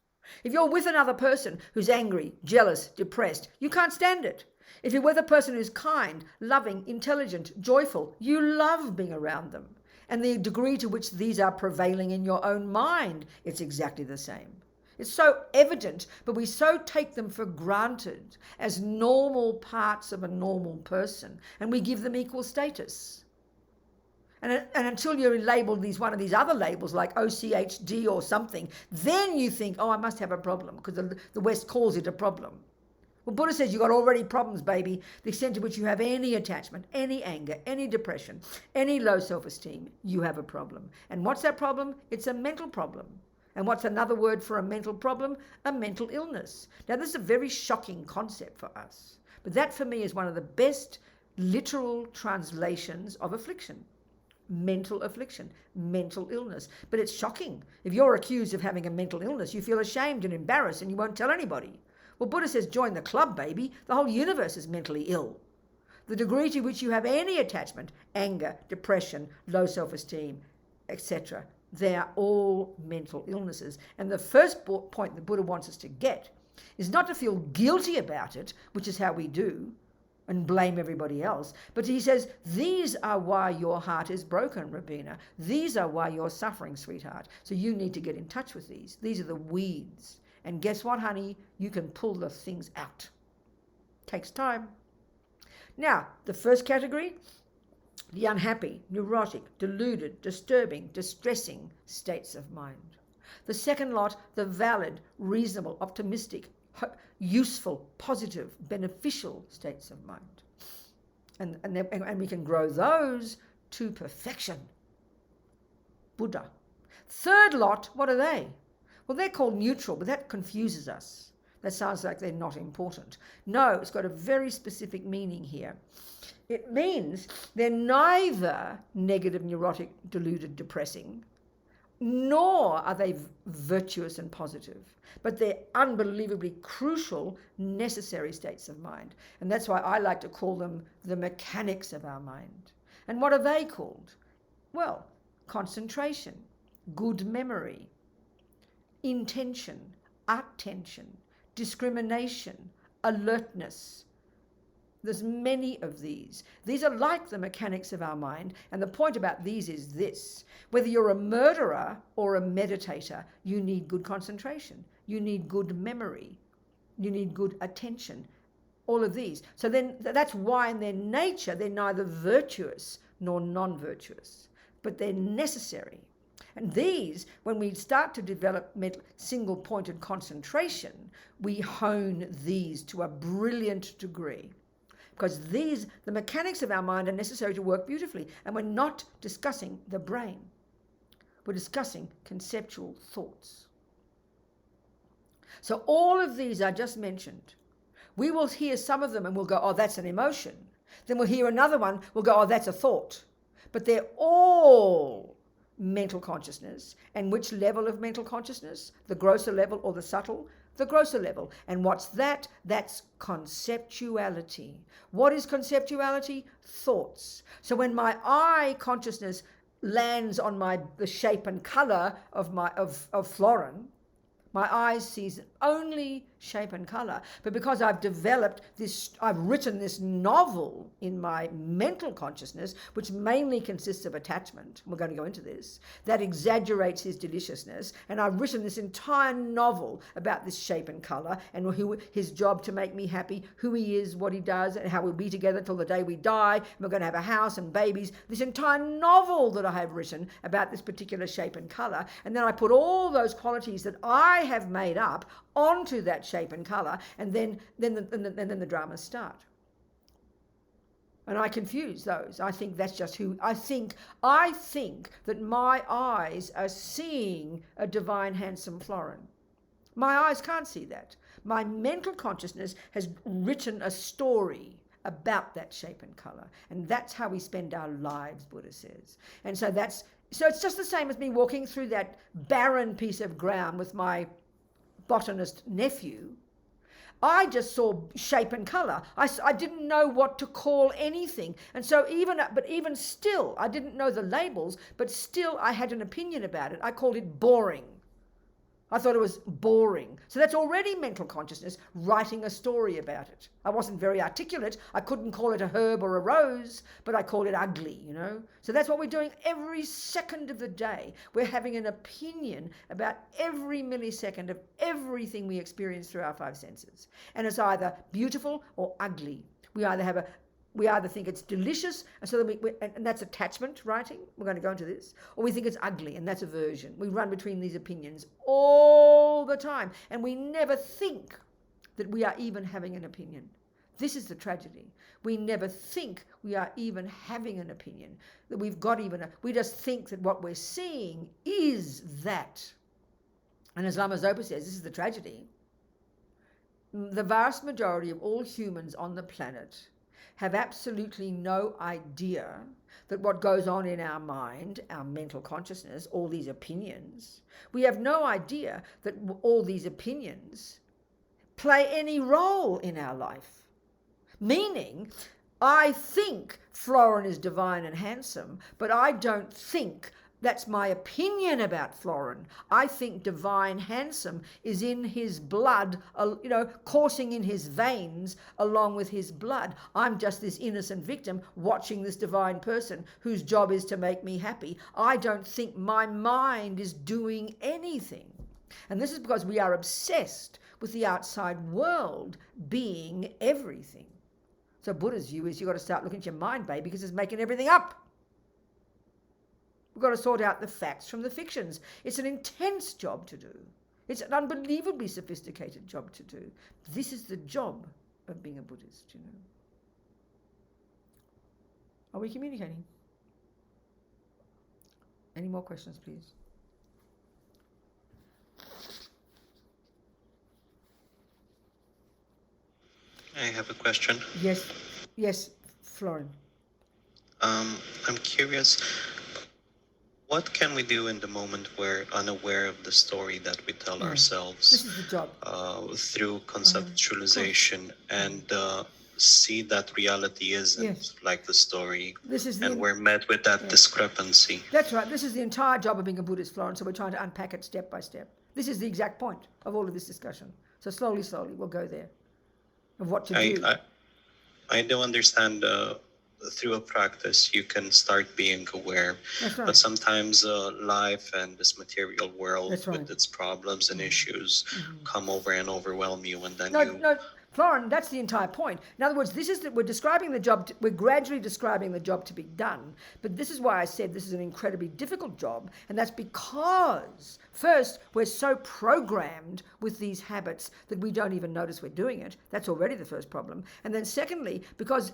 If you're with another person who's angry, jealous, depressed, you can't stand it. If you're with a person who's kind, loving, intelligent, joyful, you love being around them. And the degree to which these are prevailing in your own mind, it's exactly the same. It's so evident, but we so take them for granted as normal parts of a normal person, and we give them equal status. And until you're labeled one of these other labels like OCHD or something, then you think, I must have a problem, because the West calls it a problem. Well, Buddha says you've got already problems, baby. The extent to which you have any attachment, any anger, any depression, any low self-esteem, you have a problem. And what's that problem? It's a mental problem. And what's another word for a mental problem? A mental illness. Now, this is a very shocking concept for us. But that, for me, is one of the best literal translations of affliction. Mental affliction, mental illness. But it's shocking. If you're accused of having a mental illness, you feel ashamed and embarrassed and you won't tell anybody. Well, Buddha says, join the club, baby. The whole universe is mentally ill. The degree to which you have any attachment, anger, depression, low self-esteem, etc., they are all mental illnesses. And the first point the Buddha wants us to get is not to feel guilty about it, which is how we do, and blame everybody else. But he says, these are why your heart is broken, Robina. These are why you're suffering, sweetheart. So you need to get in touch with these. These are the weeds. And guess what, honey? You can pull the things out. Takes time. Now, the first category, the unhappy, neurotic, deluded, disturbing, distressing states of mind. The second lot, the valid, reasonable, optimistic, useful, positive, beneficial states of mind. And we can grow those to perfection. Buddha. Third lot, what are they? Well, they're called neutral, but that confuses us. That sounds like they're not important. No, it's got a very specific meaning here. It means they're neither negative, neurotic, deluded, depressing, nor are they virtuous and positive, but they're unbelievably crucial, necessary states of mind. And that's why I like to call them the mechanics of our mind. And what are they called? Well, concentration, good memory, intention, attention, discrimination, alertness. There's many of these. These are like the mechanics of our mind, and the point about these is this. Whether you're a murderer or a meditator, you need good concentration. You need good memory. You need good attention. All of these. So then that's why in their nature they're neither virtuous nor non-virtuous, but they're necessary. And these, when we start to develop single-pointed concentration, we hone these to a brilliant degree. Because these, the mechanics of our mind, are necessary to work beautifully. And we're not discussing the brain. We're discussing conceptual thoughts. So all of these I just mentioned, we will hear some of them and we'll go, oh, that's an emotion. Then we'll hear another one, we'll go, oh, that's a thought. But they're all mental consciousness. And which level of mental consciousness? The grosser level or the subtle? The grosser level. And what's that? That's conceptuality. What is conceptuality? Thoughts. So when my eye consciousness lands on the shape and color of Florin, my eyes sees only shape and color. But because I've developed this, I've written this novel in my mental consciousness, which mainly consists of attachment, we're going to go into this, that exaggerates his deliciousness. And I've written this entire novel about this shape and color and his job to make me happy, who he is, what he does, and how we'll be together till the day we die. And we're going to have a house and babies. This entire novel that I have written about this particular shape and color. And then I put all those qualities that I have made up onto that shape and color, and then the dramas start. And I confuse those. I think that's just who I think that my eyes are seeing a divine, handsome Florin. My eyes can't see that. My mental consciousness has written a story about that shape and color, and that's how we spend our lives, Buddha says. And so it's just the same as me walking through that barren piece of ground with my botanist nephew. I just saw shape and color. I didn't know what to call anything. And so even still, I didn't know the labels, but still I had an opinion about it. I called it boring. I thought it was boring. So that's already mental consciousness writing a story about it. I wasn't very articulate. I couldn't call it a herb or a rose, but I called it ugly, So that's what we're doing every second of the day. We're having an opinion about every millisecond of everything we experience through our five senses. And it's either beautiful or ugly. We either think it's delicious, and so then and that's attachment writing. We're going to go into this. Or we think it's ugly, and that's aversion. We run between these opinions all the time, and we never think that we are even having an opinion. This is the tragedy. We never think we are even having an opinion, that we've got we just think that what we're seeing is that. And as Lama Zopa says, this is the tragedy. The vast majority of all humans on the planet have absolutely no idea that what goes on in our mind, our mental consciousness, all these opinions, we have no idea that all these opinions play any role in our life. Meaning, I think Florin is divine and handsome, but I don't think that's my opinion about Florin. I think divine handsome is in his blood, coursing in his veins along with his blood. I'm just this innocent victim watching this divine person whose job is to make me happy. I don't think my mind is doing anything. And this is because we are obsessed with the outside world being everything. So Buddha's view is you've got to start looking at your mind, baby, because it's making everything up. We've got to sort out the facts from the fictions. It's an intense job to do. It's an unbelievably sophisticated job to do. This is the job of being a Buddhist, Are we communicating? Any more questions, please? I have a question. Yes, Florin. I'm curious, what can we do in the moment we're unaware of the story that we tell ourselves? This is the job. Through conceptualization and see that reality isn't like the story. We're met with that discrepancy. That's right. This is the entire job of being a Buddhist, Florin. So we're trying to unpack it step by step. This is the exact point of all of this discussion. So slowly, we'll go there. Of what to do. I do understand through a practice you can start being aware. That's right. But sometimes life and this material world with its problems and issues come over and overwhelm you, and then No, Florin, that's the entire point. In other words, we're describing the job, we're gradually describing the job to be done. But this is why I said this is an incredibly difficult job. And that's because, first, we're so programmed with these habits that we don't even notice we're doing it. That's already the first problem. And then secondly, because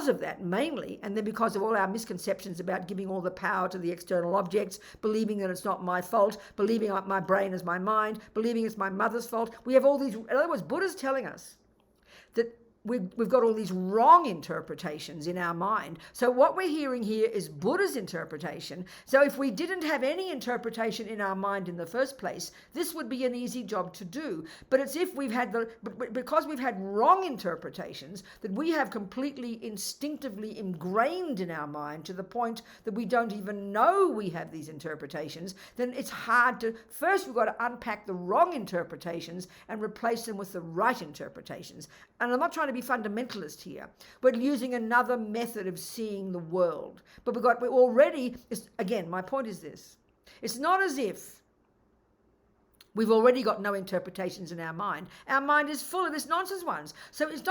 of that mainly, and then because of all our misconceptions about giving all the power to the external objects, believing that it's not my fault, believing my brain is my mind, believing it's my mother's fault, we have all these, in other words, Buddha's telling us that we've got all these wrong interpretations in our mind. So what we're hearing here is Buddha's interpretation. So if we didn't have any interpretation in our mind in the first place, this would be an easy job to do. But it's if we've had because we've had wrong interpretations that we have completely instinctively ingrained in our mind to the point that we don't even know we have these interpretations, then it's hard to, first we've got to unpack the wrong interpretations and replace them with the right interpretations. And I'm not trying to be fundamentalist here. We're using another method of seeing the world. But we're already, again, my point is this. It's not as if we've already got no interpretations in our mind. Our mind is full of this nonsense ones. So it's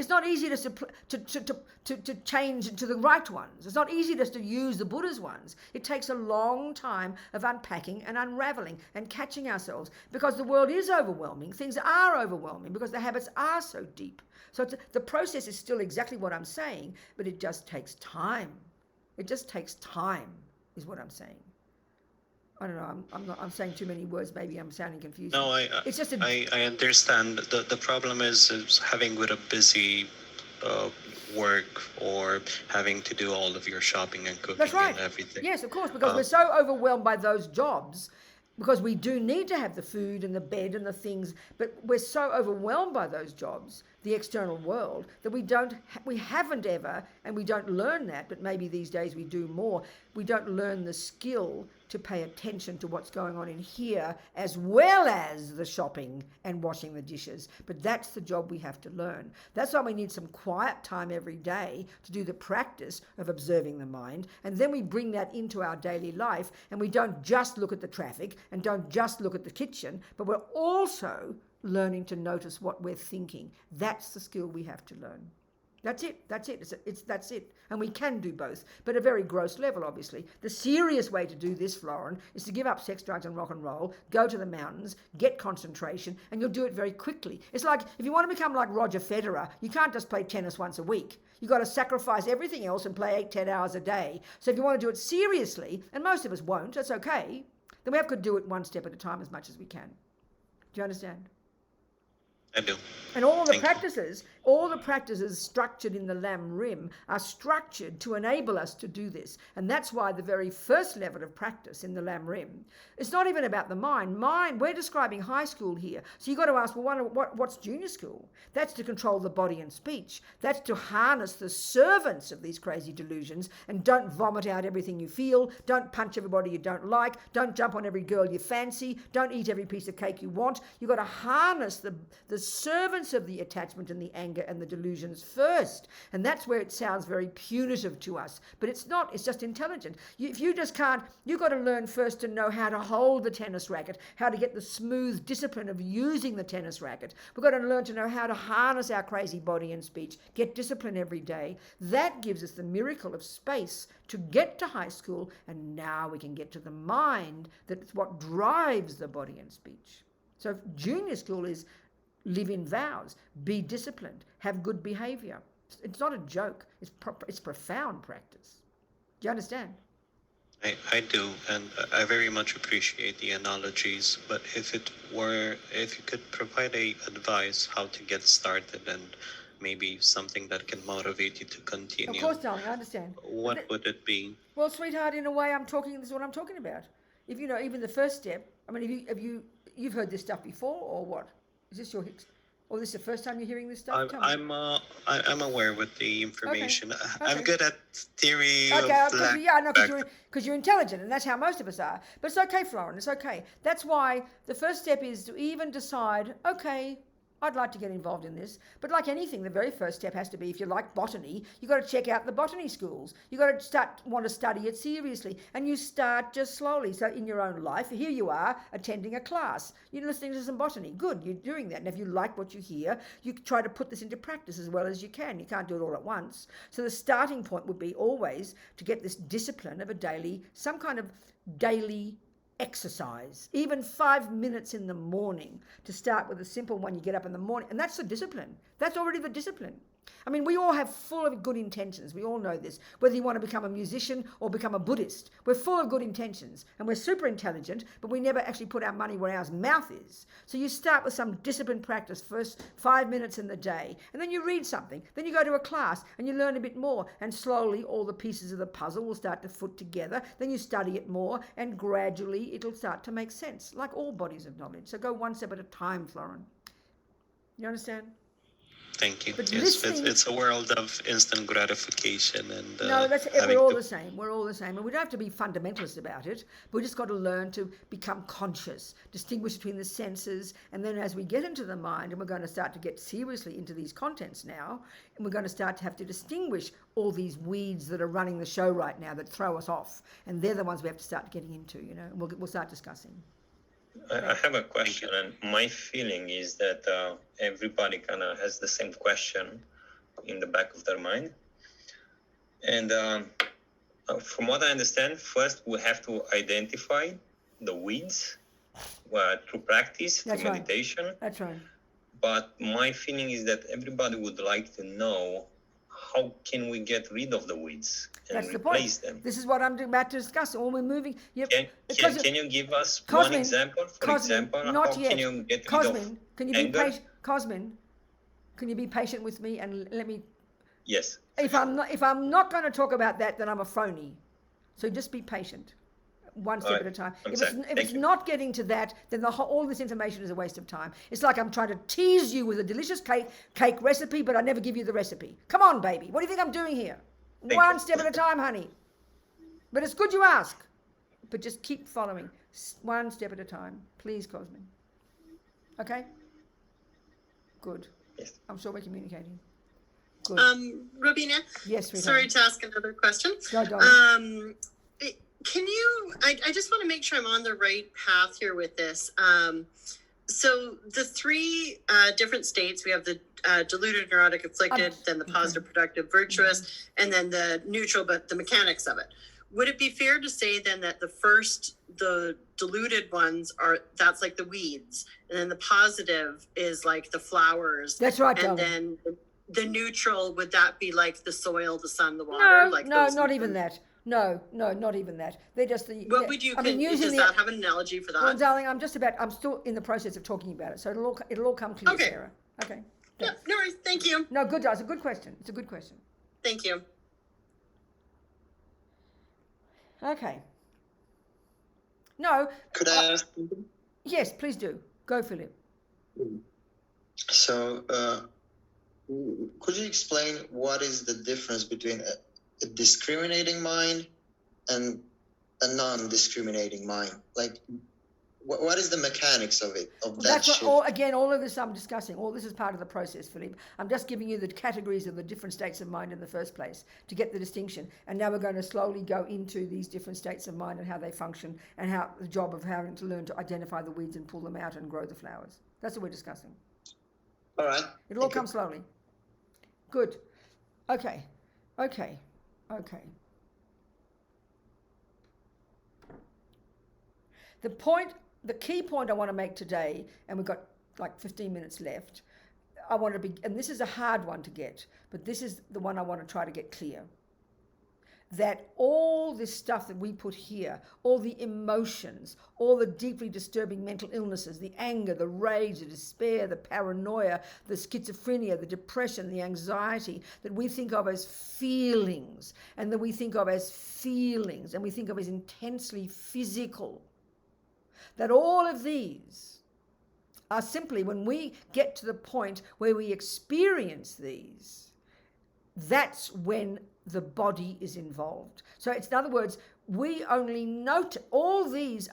not easy to change to the right ones. It's not easy just to use the Buddha's ones. It takes a long time of unpacking and unraveling and catching ourselves, because the world is overwhelming. Things are overwhelming because the habits are so deep. So the process is still exactly what I'm saying, but it just takes time. It just takes time is what I'm saying. I don't know. I'm saying too many words. Maybe I'm sounding confused. No, I understand. The problem is having with a busy work or having to do all of your shopping and cooking and everything. Yes, of course, because we're so overwhelmed by those jobs, because we do need to have the food and the bed and the things, but we're so overwhelmed by those jobs, the external world, that we haven't ever, and we don't learn that, but maybe these days we do more, we don't learn the skill to pay attention to what's going on in here, as well as the shopping and washing the dishes. But that's the job we have to learn. That's why we need some quiet time every day to do the practice of observing the mind. And then we bring that into our daily life, and we don't just look at the traffic and don't just look at the kitchen, but we're also learning to notice what we're thinking. That's the skill we have to learn. That's it. That's it. And we can do both, but at a very gross level, obviously. The serious way to do this, Florin, is to give up sex, drugs, and rock and roll, go to the mountains, get concentration, and you'll do it very quickly. It's like, if you want to become like Roger Federer, you can't just play tennis once a week. You've got to sacrifice everything else and play 8-10 hours a day. So if you want to do it seriously, and most of us won't, that's okay, then we have to do it one step at a time as much as we can. Do you understand? I do. And all the Thank practices structured in the Lam Rim are structured to enable us to do this. And that's why the very first level of practice in the Lam Rim, it's not even about the mind. We're describing high school here. So you've got to ask, well, what's junior school? That's to control the body and speech. That's to harness the servants of these crazy delusions and don't vomit out everything you feel. Don't punch everybody you don't like. Don't jump on every girl you fancy. Don't eat every piece of cake you want. You've got to harness the servants of the attachment and the anger and the delusions first. And that's where it sounds very punitive to us. But it's not. It's just intelligent. If you just can't, you've got to learn first to know how to hold the tennis racket, how to get the smooth discipline of using the tennis racket. We've got to learn to know how to harness our crazy body and speech, get discipline every day. That gives us the miracle of space to get to high school, and now we can get to the mind. That's what drives the body and speech. So junior school is live in vows, be disciplined, have good behavior. It's not a joke. It's profound practice. Do you understand? I do, and I very much appreciate the analogies, but if you could provide advice how to get started and maybe something that can motivate you to continue. Of course, darling, I understand. What would it be? Well, sweetheart, in a way, this is what I'm talking about. If you know, even the first step, I mean, you've heard this stuff before, or what? Is this or this is the first time you're hearing this stuff? I'm aware with the information. Okay. I'm good at theory. Because you're intelligent, and that's how most of us are. But it's okay, Florin. It's okay. That's why the first step is to even decide. Okay, I'd like to get involved in this. But like anything, the very first step has to be, if you like botany, you've got to check out the botany schools. You've got to want to study it seriously. And you start just slowly. So in your own life, here you are attending a class. You're listening to some botany. Good, you're doing that. And if you like what you hear, you try to put this into practice as well as you can. You can't do it all at once. So the starting point would be always to get this discipline of some kind of daily exercise, even 5 minutes in the morning, to start with a simple one. You get up in the morning, and that's the discipline. That's already the discipline. I mean, we all have full of good intentions. We all know this. Whether you want to become a musician or become a Buddhist, we're full of good intentions, and we're super intelligent, but we never actually put our money where our mouth is. So you start with some disciplined practice first, 5 minutes in the day, and then you read something, then you go to a class and you learn a bit more, and slowly all the pieces of the puzzle will start to fit together. Then you study it more, and gradually it'll start to make sense, like all bodies of knowledge. So go one step at a time, Florin. You understand? Thank you. But yes, it's a world of instant gratification, and we're all the same. We're all the same, and we don't have to be fundamentalist about it. We just got to learn to become conscious, distinguish between the senses, and then as we get into the mind, and we're going to start to get seriously into these contents now, and we're going to start to have to distinguish all these weeds that are running the show right now that throw us off, and they're the ones we have to start getting into. And we'll start discussing. I have a question, and my feeling is that everybody kind of has the same question in the back of their mind. And from what I understand, first we have to identify the weeds through practice, through meditation. That's right. But my feeling is that everybody would like to know, how can we get rid of the weeds and replace them? This is what I'm about to discuss. All we're moving. Can you give us one example? For example, not how yet. can you get rid Cosmin, of can you anger? be patient? Cosmin, can you be patient with me and let me? Yes. If I'm not going to talk about that, then I'm a phony. So just be patient. One step at a time. If it's not getting to that, then all this information is a waste of time. It's like I'm trying to tease you with a delicious cake recipe, but I never give you the recipe. Come on, baby. What do you think I'm doing here? One step at a time, honey. But it's good you ask. But just keep following. One step at a time. Please, Cosmin. Okay? Good. Yes. I'm sure we're communicating. Good. Robina? Yes, sweetheart. Sorry to ask another question. Go, darling. Can you, I just want to make sure I'm on the right path here with this. So the three different states, we have the deluded, neurotic, afflicted, then the positive, productive, virtuous, and then the neutral, but the mechanics of it. Would it be fair to say then that the deluded ones that's like the weeds, and then the positive is like the flowers? That's right, and darling. then the neutral, would that be like the soil, the sun, the water? No, not even that. No, not even that. They're just the. What would you? Does that have an analogy for that? Well, darling, I'm still in the process of talking about it, so it'll all come clear, Okay. Sarah. Okay. Yeah, no worries. Thank you. No, good. It's a good question. It's a good question. Thank you. Okay. No. Could I ask something? Yes, please do. Go, Philip. So, could you explain what is the difference between a discriminating mind and a non-discriminating mind? Like, what is the mechanics of it, of that That's shift? all of this I'm discussing. All this is part of the process, Philippe. I'm just giving you the categories of the different states of mind in the first place to get the distinction. And now we're going to slowly go into these different states of mind and how they function and how the job of having to learn to identify the weeds and pull them out and grow the flowers. That's what we're discussing. All right. It'll all come slowly. Good. Okay. The key point I want to make today, and we've got like 15 minutes left, and this is a hard one to get, but this is the one I want to try to get clear. That all this stuff that we put here, all the emotions, all the deeply disturbing mental illnesses, the anger, the rage, the despair, the paranoia, the schizophrenia, the depression, the anxiety, that we think of as feelings, and that we think of as feelings, and we think of as intensely physical, that all of these are simply, when we get to the point where we experience these, that's when the body is involved. So it's, in other words, we only note all these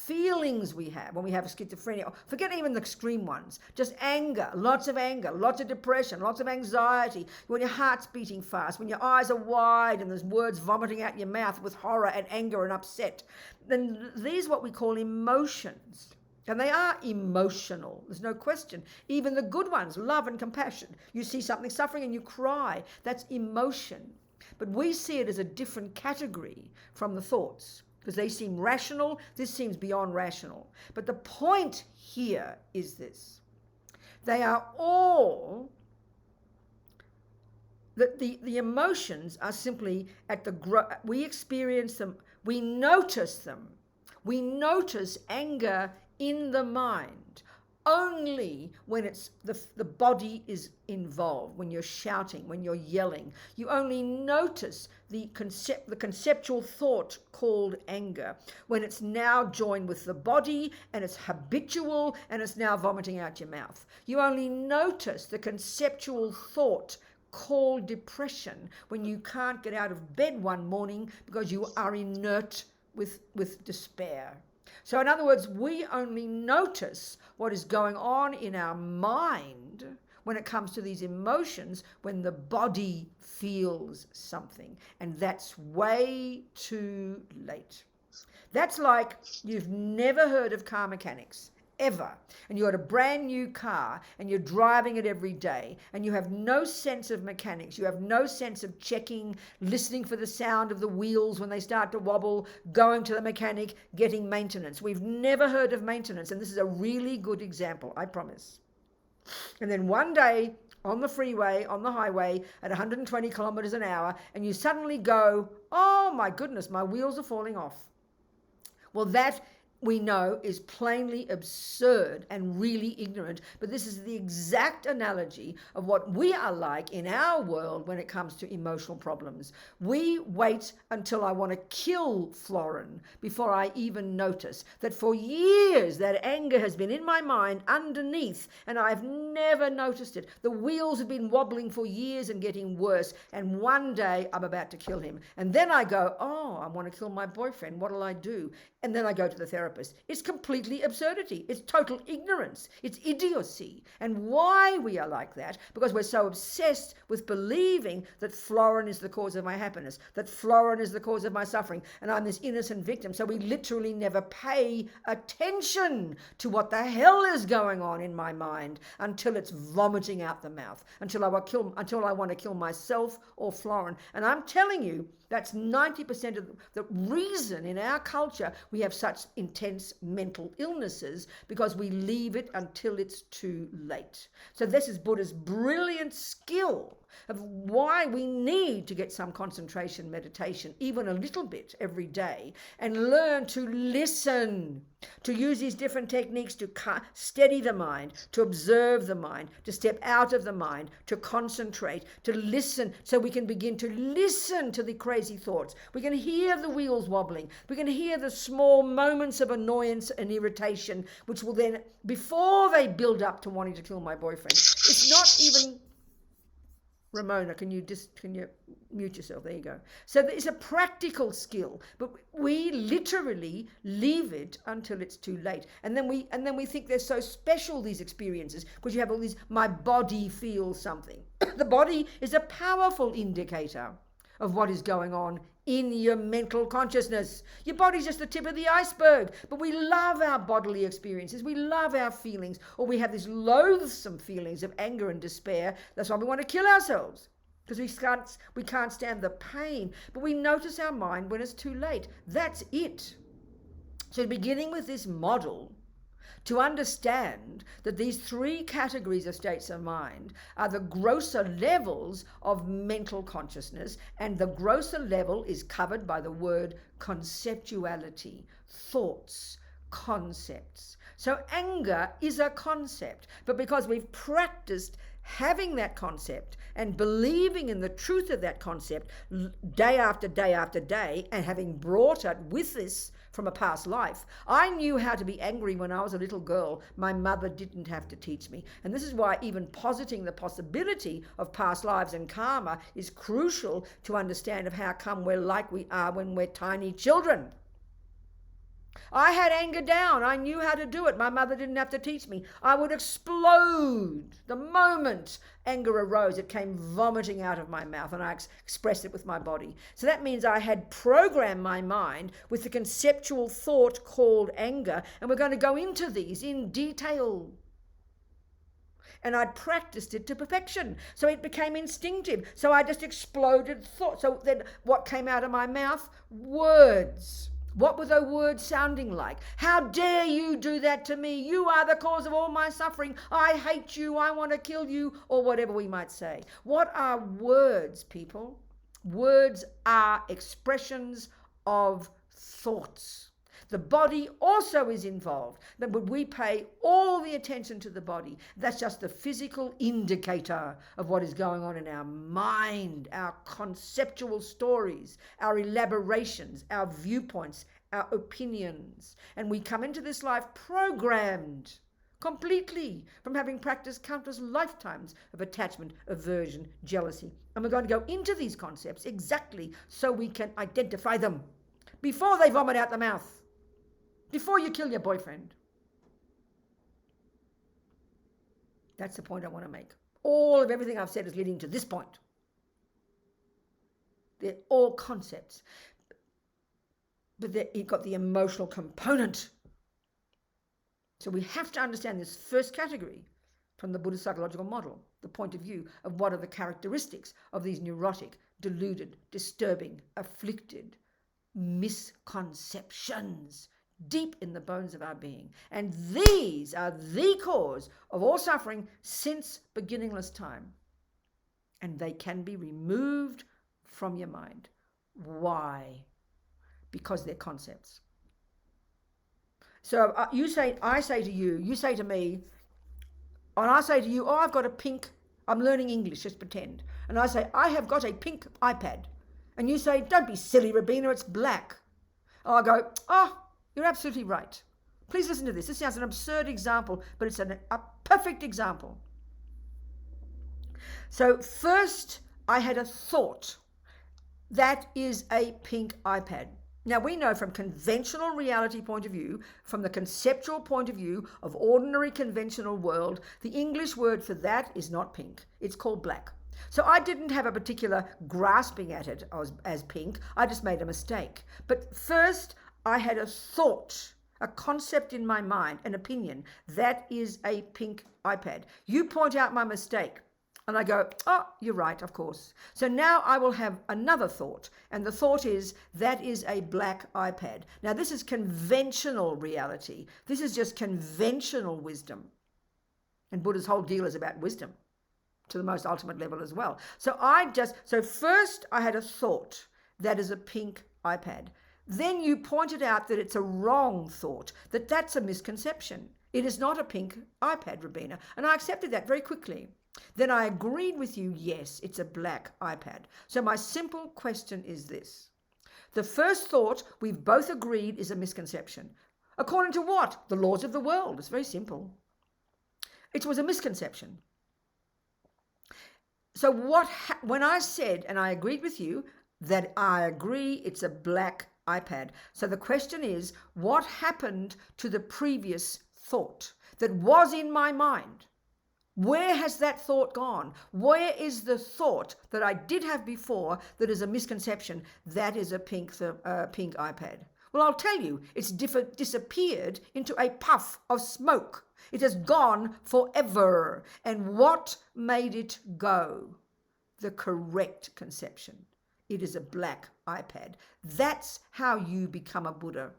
feelings we have when we have schizophrenia. Forget even the extreme ones. Just anger, lots of depression, lots of anxiety, when your heart's beating fast, when your eyes are wide and there's words vomiting out your mouth with horror and anger and upset. Then these are what we call emotions. And they are emotional, there's no question. Even the good ones, love and compassion. You see something suffering and you cry. That's emotion. But we see it as a different category from the thoughts, because they seem rational. This seems beyond rational. But the point here is this. They are all, that the emotions are simply we experience them, we notice them. We notice anger in the mind only when it's the body is involved, when you're shouting, when you're yelling. You only notice the conceptual thought called anger when it's now joined with the body and it's habitual and it's now vomiting out your mouth. You only notice the conceptual thought called depression when you can't get out of bed one morning because you are inert with despair. So in other words, we only notice what is going on in our mind when it comes to these emotions when the body feels something. And that's way too late. That's like you've never heard of car mechanics. Ever. And you got a brand new car and you're driving it every day and you have no sense of mechanics. You have no sense of checking, listening for the sound of the wheels when they start to wobble, going to the mechanic, getting maintenance. We've never heard of maintenance, and this is a really good example, I promise. And then one day on the freeway, on the highway at 120 kilometers an hour, and you suddenly go, oh my goodness, my wheels are falling off. Well, that we know is plainly absurd and really ignorant, but this is the exact analogy of what we are like in our world when it comes to emotional problems. We wait until I want to kill Florin before I even notice that for years that anger has been in my mind underneath and I've never noticed it. The wheels have been wobbling for years and getting worse, and one day I'm about to kill him. And then I go, oh, I want to kill my boyfriend. What'll I do? And then I go to the therapist. therapist. It's completely absurdity. It's total ignorance. It's idiocy. And why we are like that? Because we're so obsessed with believing that Florin is the cause of my happiness, that Florin is the cause of my suffering, and I'm this innocent victim. So we literally never pay attention to what the hell is going on in my mind until it's vomiting out the mouth, until I want to kill myself or Florin. And I'm telling you, that's 90% of the reason in our culture we have such intense mental illnesses, because we leave it until it's too late. So this is Buddha's brilliant skill of why we need to get some concentration meditation, even a little bit every day, and learn to listen, to use these different techniques to steady the mind, to observe the mind, to step out of the mind, to concentrate, to listen, so we can begin to listen to the crazy thoughts. We can hear the wheels wobbling. We can hear the small moments of annoyance and irritation, which will then, before they build up to wanting to kill my boyfriend, it's not even... Ramona, can you mute yourself? There you go. So it's a practical skill, but we literally leave it until it's too late. And then we think they're so special, these experiences, because you have all these, my body feels something. The body is a powerful indicator of what is going on in your mental consciousness. Your body's just the tip of the iceberg, but we love our bodily experiences. We love our feelings, or we have these loathsome feelings of anger and despair. That's why we want to kill ourselves, because we can't stand the pain. But we notice our mind when it's too late. That's it. So beginning with this model, to understand that these three categories of states of mind are the grosser levels of mental consciousness, and the grosser level is covered by the word conceptuality, thoughts, concepts. So anger is a concept, but because we've practiced having that concept and believing in the truth of that concept day after day after day, and having brought it with this from a past life. I knew how to be angry when I was a little girl. My mother didn't have to teach me. And this is why even positing the possibility of past lives and karma is crucial to understand of how come we're like we are when we're tiny children. I had anger down. I knew how to do it. My mother didn't have to teach me. I would explode the moment anger arose. It came vomiting out of my mouth, and I expressed it with my body. So that means I had programmed my mind with the conceptual thought called anger, and we're going to go into these in detail. And I'd practiced it to perfection. So it became instinctive. So I just exploded thought. So then what came out of my mouth? Words. What were the words sounding like? How dare you do that to me? You are the cause of all my suffering. I hate you. I want to kill you, or whatever we might say. What are words, people? Words are expressions of thoughts. The body also is involved, but when we pay all the attention to the body, that's just the physical indicator of what is going on in our mind, our conceptual stories, our elaborations, our viewpoints, our opinions. And we come into this life programmed completely from having practiced countless lifetimes of attachment, aversion, jealousy. And we're going to go into these concepts exactly so we can identify them before they vomit out the mouth. Before you kill your boyfriend. That's the point I want to make. All of everything I've said is leading to this point. They're all concepts. But you've got the emotional component. So we have to understand this first category from the Buddhist psychological model, the point of view of what are the characteristics of these neurotic, deluded, disturbing, afflicted misconceptions deep in the bones of our being. And these are the cause of all suffering since beginningless time. And they can be removed from your mind. Why? Because they're concepts. So I say to you, you say to me, and I say to you, oh, I've got a pink, I'm learning English, just pretend. And I say, I have got a pink iPad. And you say, don't be silly, Robina, it's black. And I go, oh, you're absolutely right. Please listen to this. This sounds an absurd example, but it's a perfect example. So first, I had a thought. That is a pink iPad. Now, we know from conventional reality point of view, from the conceptual point of view of ordinary conventional world, the English word for that is not pink. It's called black. So I didn't have a particular grasping at it as pink. I just made a mistake. But first, I had a thought, a concept in my mind, an opinion. That is a pink iPad. You point out my mistake. And I go, oh, you're right, of course. So now I will have another thought. And the thought is, that is a black iPad. Now, this is conventional reality. This is just conventional wisdom. And Buddha's whole deal is about wisdom to the most ultimate level as well. So first I had a thought, that is a pink iPad. Then you pointed out that it's a wrong thought, that's a misconception. It is not a pink iPad, Robina. And I accepted that very quickly. Then I agreed with you, yes, it's a black iPad. So my simple question is this. The first thought we've both agreed is a misconception. According to what? The laws of the world. It's very simple. It was a misconception. So when I said, and I agreed with you, that I agree it's a black iPad. So the question is, what happened to the previous thought that was in my mind? Where has that thought gone? Where is the thought that I did have before that is a misconception? That is a pink iPad. Well, I'll tell you, it's disappeared into a puff of smoke. It has gone forever. And what made it go? The correct conception. It is a black iPad. That's how you become a Buddha.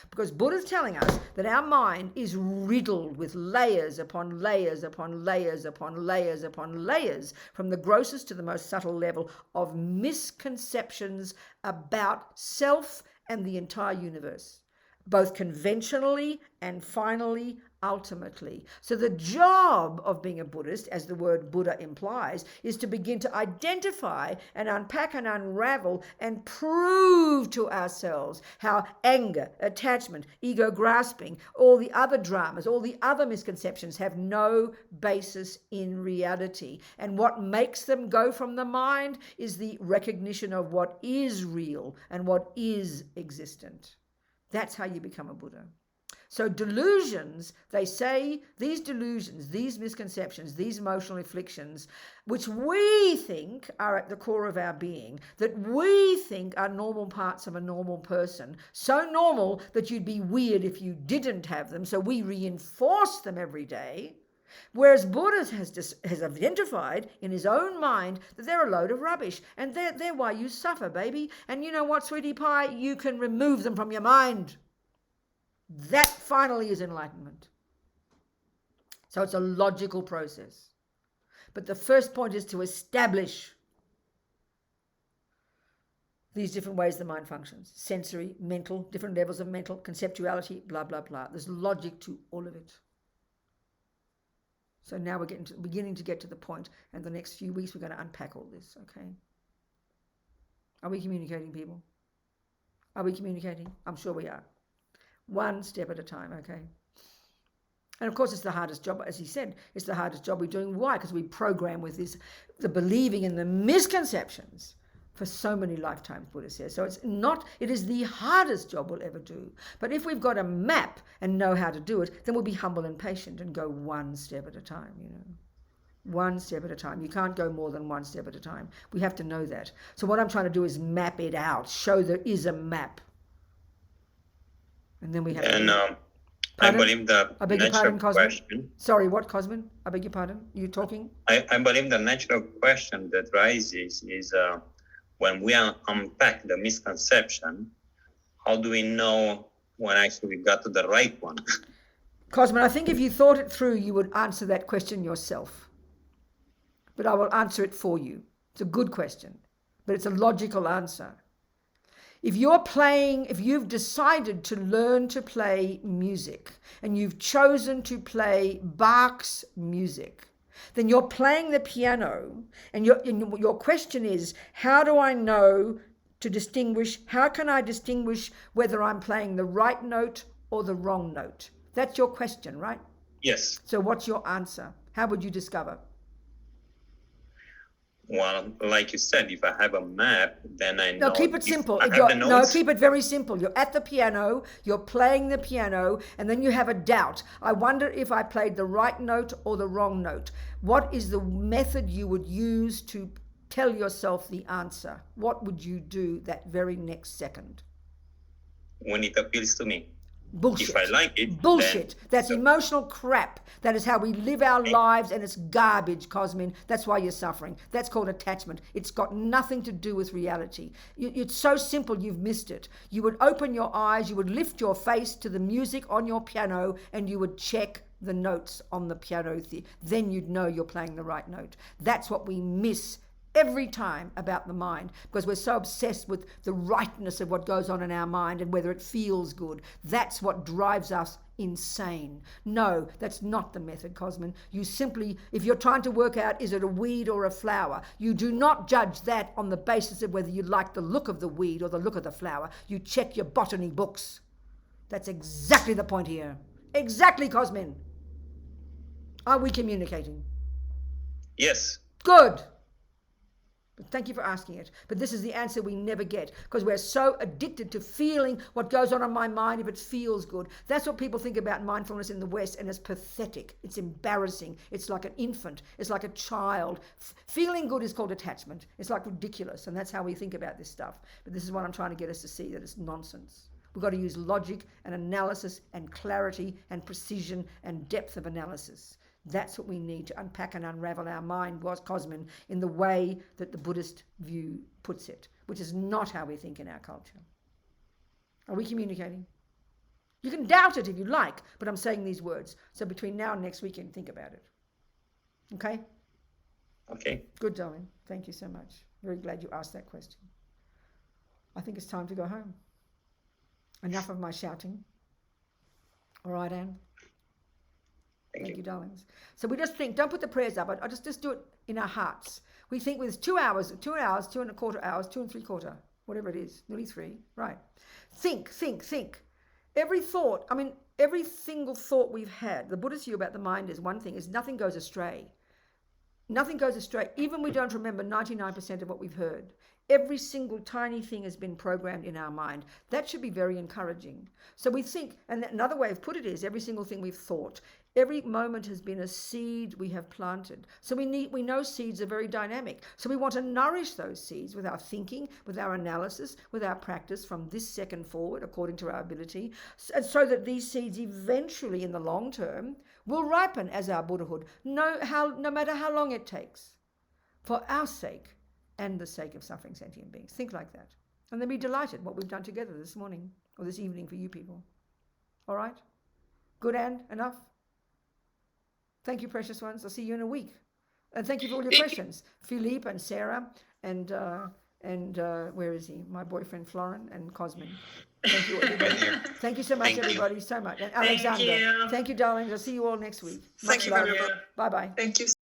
Because Buddha's telling us that our mind is riddled with layers upon layers upon layers upon layers upon layers, from the grossest to the most subtle level of misconceptions about self and the entire universe, both conventionally and finally, ultimately. So the job of being a Buddhist, as the word Buddha implies, is to begin to identify and unpack and unravel and prove to ourselves how anger, attachment, ego grasping, all the other dramas, all the other misconceptions have no basis in reality. And what makes them go from the mind is the recognition of what is real and what is existent. That's how you become a Buddha. So delusions, they say, these delusions, these misconceptions, these emotional afflictions, which we think are at the core of our being, that we think are normal parts of a normal person, so normal that you'd be weird if you didn't have them, so we reinforce them every day. Whereas Buddha has identified in his own mind that they're a load of rubbish, and they're why you suffer, baby. And you know what, sweetie pie? You can remove them from your mind. That finally is enlightenment. So it's a logical process. But the first point is to establish these different ways the mind functions. Sensory, mental, different levels of mental, conceptuality, blah, blah, blah. There's logic to all of it. So now we're beginning to get to the point, and the next few weeks we're going to unpack all this, okay? Are we communicating, people? Are we communicating? I'm sure we are. One step at a time, okay? And of course, it's the hardest job, as he said, it's the hardest job we're doing. Why? Because we program with the believing in the misconceptions for so many lifetimes, Buddha says. So it is the hardest job we'll ever do. But if we've got a map and know how to do it, then we'll be humble and patient and go one step at a time, you know. One step at a time. You can't go more than one step at a time. We have to know that. So what I'm trying to do is map it out, show there is a map. And then we have I believe the I beg your natural pardon, question. Sorry, what, Cosmin? I beg your pardon. You talking? I believe the natural question that rises is when we unpack the misconception, how do we know when actually we got to the right one? Cosmin, I think if you thought it through, you would answer that question yourself. But I will answer it for you. It's a good question, but it's a logical answer. If you've decided to learn to play music and you've chosen to play Bach's music, then you're playing the piano and your question is, how do I know to distinguish, how can I distinguish whether I'm playing the right note or the wrong note? That's your question, right? Yes. So what's your answer? How would you discover? Well, like you said, if I have a map, then I know. No, keep it if simple. I have the No, notes. keep it very simple. You're at the piano, you're playing the piano, and then you have a doubt. I wonder if I played the right note or the wrong note. What is the method you would use to tell yourself the answer? What would you do that very next second? When it appeals to me. Bullshit. If I like it, bullshit. then- That's emotional crap. That is how we live our lives, and it's garbage, Cosmin. That's why you're suffering. That's called attachment. It's got nothing to do with reality. It's so simple, you've missed it. You would open your eyes, you would lift your face to the music on your piano, and you would check the notes on the piano. Then you'd know you're playing the right note. That's what we miss every time about the mind, because we're so obsessed with the rightness of what goes on in our mind and whether it feels good. That's what drives us insane. No, that's not the method, Cosmin. You simply, if you're trying to work out is it a weed or a flower, you do not judge that on the basis of whether you like the look of the weed or the look of the flower. You check your botany books. That's exactly the point here. Exactly, Cosmin. Are we communicating? Yes. Good. Thank you for asking it. But this is the answer we never get, because we're so addicted to feeling what goes on in my mind if it feels good. That's what people think about mindfulness in the West, and it's pathetic. It's embarrassing. It's like an infant. It's like a child. Feeling good is called attachment. It's like ridiculous, and that's how we think about this stuff. But this is what I'm trying to get us to see, that it's nonsense. We've got to use logic and analysis and clarity and precision and depth of analysis. That's what we need to unpack and unravel our mind, was Cosmin, in the way that the Buddhist view puts it, which is not how we think in our culture. Are we communicating? You can doubt it if you like, but I'm saying these words. So between now and next week, you can think about it. Okay? Okay. Good, darling. Thank you so much. Very glad you asked that question. I think it's time to go home. Enough of my shouting. All right, Anne? Thank you, darlings. So we just think, don't put the prayers up. I just do it in our hearts. We think with 2 hours, 2 and a quarter hours, 2 3/4, whatever it is, nearly 3, right? Think. Every thought, every single thought we've had, the Buddhist view about the mind is one thing, is nothing goes astray. Nothing goes astray. Even we don't remember 99% of what we've heard. Every single tiny thing has been programmed in our mind. That should be very encouraging. So we think, and another way of put it is, every single thing we've thought, every moment has been a seed we have planted. So we know seeds are very dynamic. So we want to nourish those seeds with our thinking, with our analysis, with our practice from this second forward, according to our ability, so that these seeds eventually, in the long term, will ripen as our Buddhahood, no matter how long it takes, for our sake and the sake of suffering sentient beings. Think like that. And then be delighted what we've done together this morning or this evening for you people. All right? Good, Anne? Enough? Thank you, precious ones. I'll see you in a week. And thank you for all your questions. Philippe and Sarah and where is he? My boyfriend, Florin, and Cosmin. Thank you, everybody. Thank you so much, everybody, so much. And Alexander. Thank you, darling. I'll see you all next week. Thank you very much. Bye-bye. Thank you.